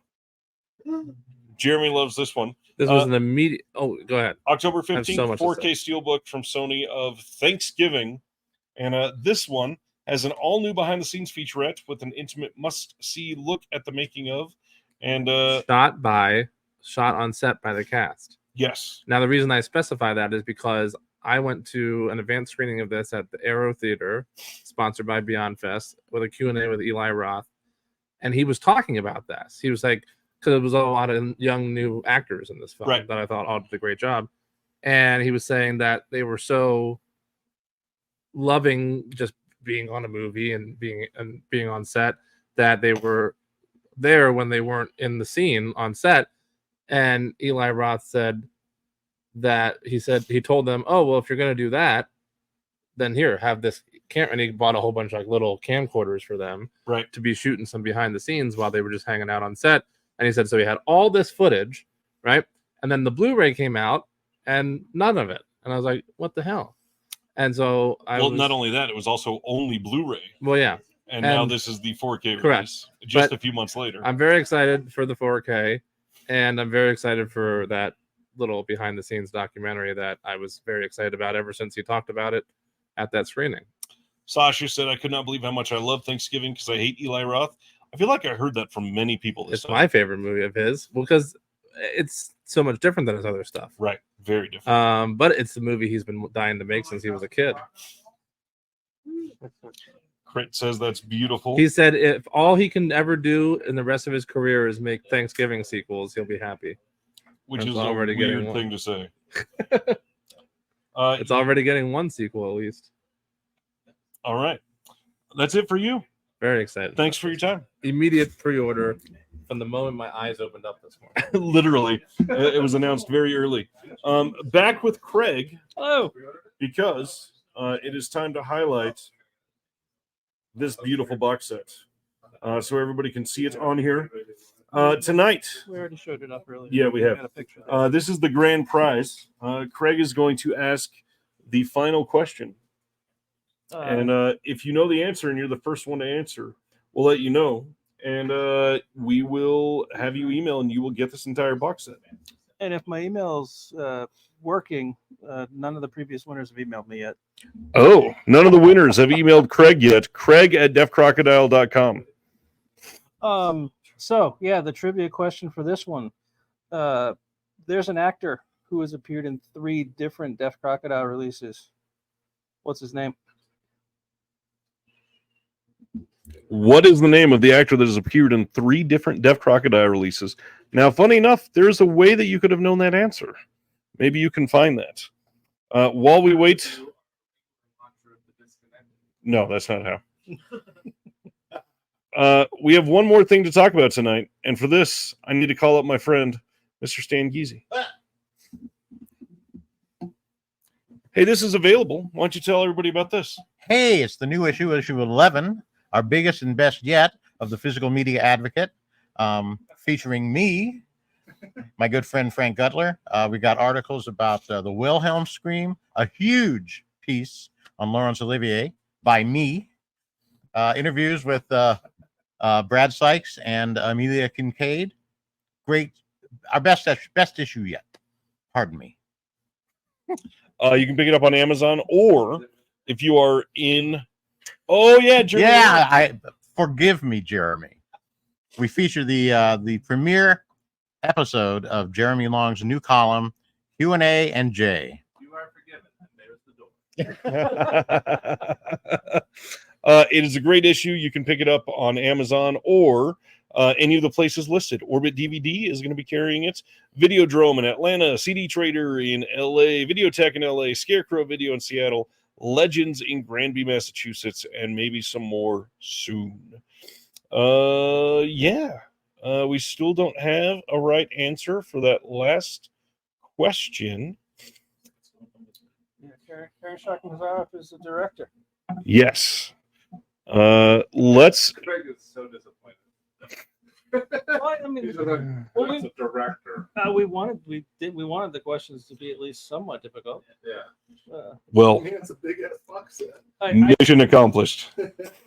Jeremy loves this one. This was an immediate. Oh, go ahead. October I have 15th, so much to 4K Steelbook from Sony of Thanksgiving. And this one has an all new behind the scenes featurette with an intimate must see look at the making of. And shot on set by the cast. Yes. Now, the reason I specify that is because I went to an advanced screening of this at the Aero Theater, sponsored by Beyond Fest, with a Q&A with Eli Roth. And he was talking about this. He was like, because it was a lot of young new actors in this film Right. that I thought all did a great job. And he was saying that they were so loving just being on a movie and being on set that they were there when they weren't in the scene on set. And Eli Roth said that he told them, oh, well, if you're going to do that, then here, have this camera. And he bought a whole bunch of like little camcorders for them right to be shooting some behind the scenes while they were just hanging out on set. And he said, so he had all this footage, right? And then the Blu-ray came out and none of it. And I was like, what the hell? And so not only that, it was also only Blu-ray. Well, yeah. And now this is the 4K correct. release, just But a few months later. I'm very excited for the 4K, and I'm very excited for that little behind the scenes documentary that I was very excited about ever since he talked about it at that screening. Sasha said, I could not believe how much I love Thanksgiving because I hate Eli Roth. I feel like I heard that from many people this It's time. my favorite movie of his, because it's so much different than his other stuff. Right. Very different. But it's the movie he's been dying to make since he was a kid. Crit says that's beautiful. He said if all he can ever do in the rest of his career is make Thanksgiving sequels, he'll be happy. Which It's is a already getting weird one. thing to say. It's already getting one sequel at least. All right. That's it for you. Very excited. Thanks for your time. Immediate pre-order from the moment my eyes opened up this morning. Literally. It was announced very early. Back with Craig. Hello. Because it is time to highlight this beautiful box set. So everybody can see it on here. Tonight. We already showed it up earlier. Yeah, we have. Got a picture there. This is the grand prize. Craig is going to ask the final question. And if you know the answer and you're the first one to answer, we'll let you know. And we will have you email and you will get this entire box set. And if my email's working, none of the previous winners have emailed me yet. Oh, none of the winners have emailed Craig yet. Craig at deafcrocodile.com. So yeah, the trivia question for this one. There's an actor who has appeared in 3 different Deaf Crocodile releases. What's his name? What is the name of the actor that has appeared in 3 different Deaf Crocodile releases? Now, funny enough, there's a way that you could have known that answer. Maybe you can find that. While we wait. No, that's not how. We have one more thing to talk about tonight, and for this, I need to call up my friend, Mr. Stan Giese. Hey, this is available. Why don't you tell everybody about this? Hey, it's the new issue 11, our biggest and best yet of the Physical Media Advocate, featuring me, my good friend Frank Gutler. We got articles about the Wilhelm scream, a huge piece on Laurence Olivier by me, interviews with Brad Sykes and Amelia Kincaid. Great, our best issue yet. Pardon me. You can pick it up on Amazon, or if you are in, oh yeah, Jeremy. Yeah, forgive me, Jeremy. We feature the premiere episode of Jeremy Long's new column, Q&A and J. You are forgiven. There's the door. It is a great issue. You can pick it up on Amazon or any of the places listed. Orbit DVD is going to be carrying it. Videodrome in Atlanta, CD Trader in LA, Videotech in LA, Scarecrow Video in Seattle, Legends in Granby, Massachusetts, and maybe some more soon. We still don't have a right answer for that last question. Yeah, Karen Shakmazarov is the director. Yes. Let's. Craig is so disappointed. Well, I mean, He's a director. we wanted the questions to be at least somewhat difficult. Yeah. Well, It's a big ass box set. mission accomplished.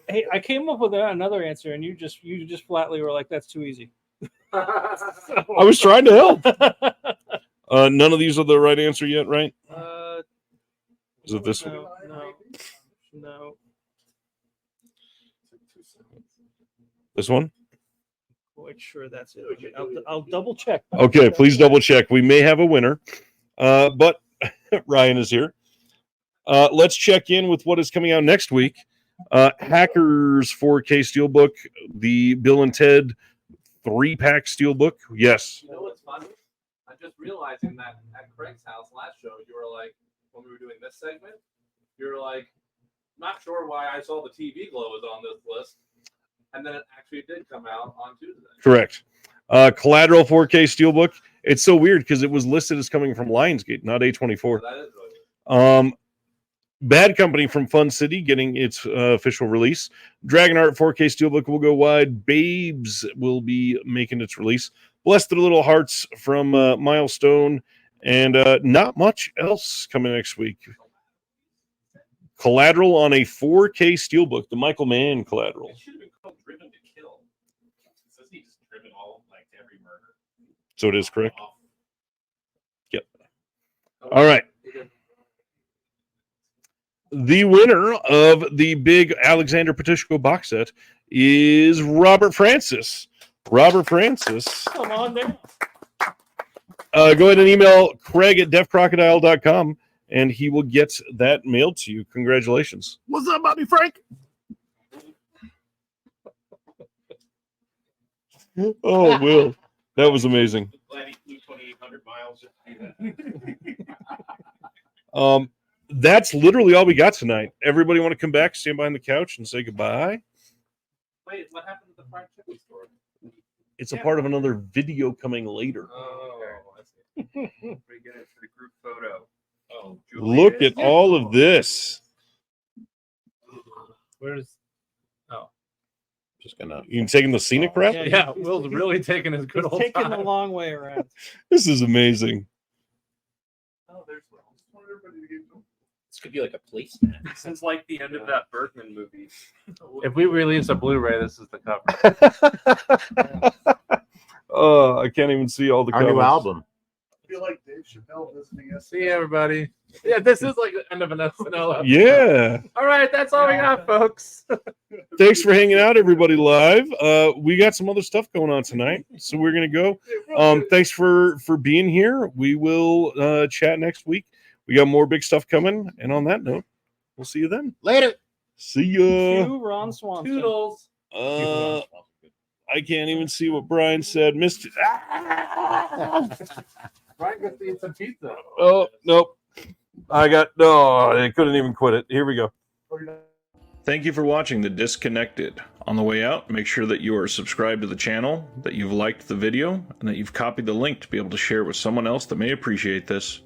I came up with another answer, and you just flatly were like, "That's too easy." I was trying to help. None of these are the right answer yet, right? Is it this one? No. This one? Quite sure that's it. I'll double check. Okay, please double check. We may have a winner, but Ryan is here. Let's check in with what is coming out next week. Hackers 4K Steelbook, the Bill and Ted 3-pack Steelbook. Yes. You know what's funny? I'm just realizing that at Craig's house last show, you were like, when we were doing this segment, you were like, not sure why I saw the TV glow was on this list. And then it actually did come out on Tuesday. Correct. Collateral 4K Steelbook. It's so weird because it was listed as coming from Lionsgate, not A24. So that is really weird. Bad Company from Fun City getting its official release. Dragonheart 4K Steelbook will go wide. Babes will be making its release. Bless the Little Hearts from Milestone. And not much else coming next week. Collateral on a 4K Steelbook, the Michael Mann Collateral. It should have been called Driven to Kill. Says he just driven all like every murder. So it is correct. Yep. All right. The winner of the big Alexander Petishko box set is Robert Francis. Robert Francis. Come on there. Go ahead and email Craig at deafcrocodile.com and he will get that mailed to you. Congratulations. What's up, Bobby Frank? Oh, Will. That was amazing. Glad he flew 2,800 miles just to do that. That's literally all we got tonight. Everybody want to come back, stand behind the couch, and say goodbye? Wait, what happened to the fried chicken store? It's a part of another video coming later. Oh, I see. We get it for the group photo. Oh, Look at all of this. Where's Just gonna. You taking the scenic route? yeah, Will's really taking his good He's old taking the time. long way around. This is amazing. Oh, there's This could be like a placemat. Since like the end of that Bergman movie. If we release a Blu-ray, this is the cover. Oh, I can't even see all the Our new comments. album. I feel like Dave Chappelle visiting us. See you, everybody. Yeah, this is like the end of an SNL. Yeah. All right, that's all we got, folks. Thanks for hanging out, everybody live. We got some other stuff going on tonight, so we're gonna go. Thanks for being here. We will chat next week. We got more big stuff coming, and on that note, we'll see you then. Later. See ya. Cue Ron Swanson. Toodles. I can't even see what Brian said. Missed. Brian gets to eat some pizza. Oh nope. I couldn't even quit it. Here we go. Thank you for watching The Disconnected. On the way out, make sure that you are subscribed to the channel, that you've liked the video, and that you've copied the link to be able to share it with someone else that may appreciate this.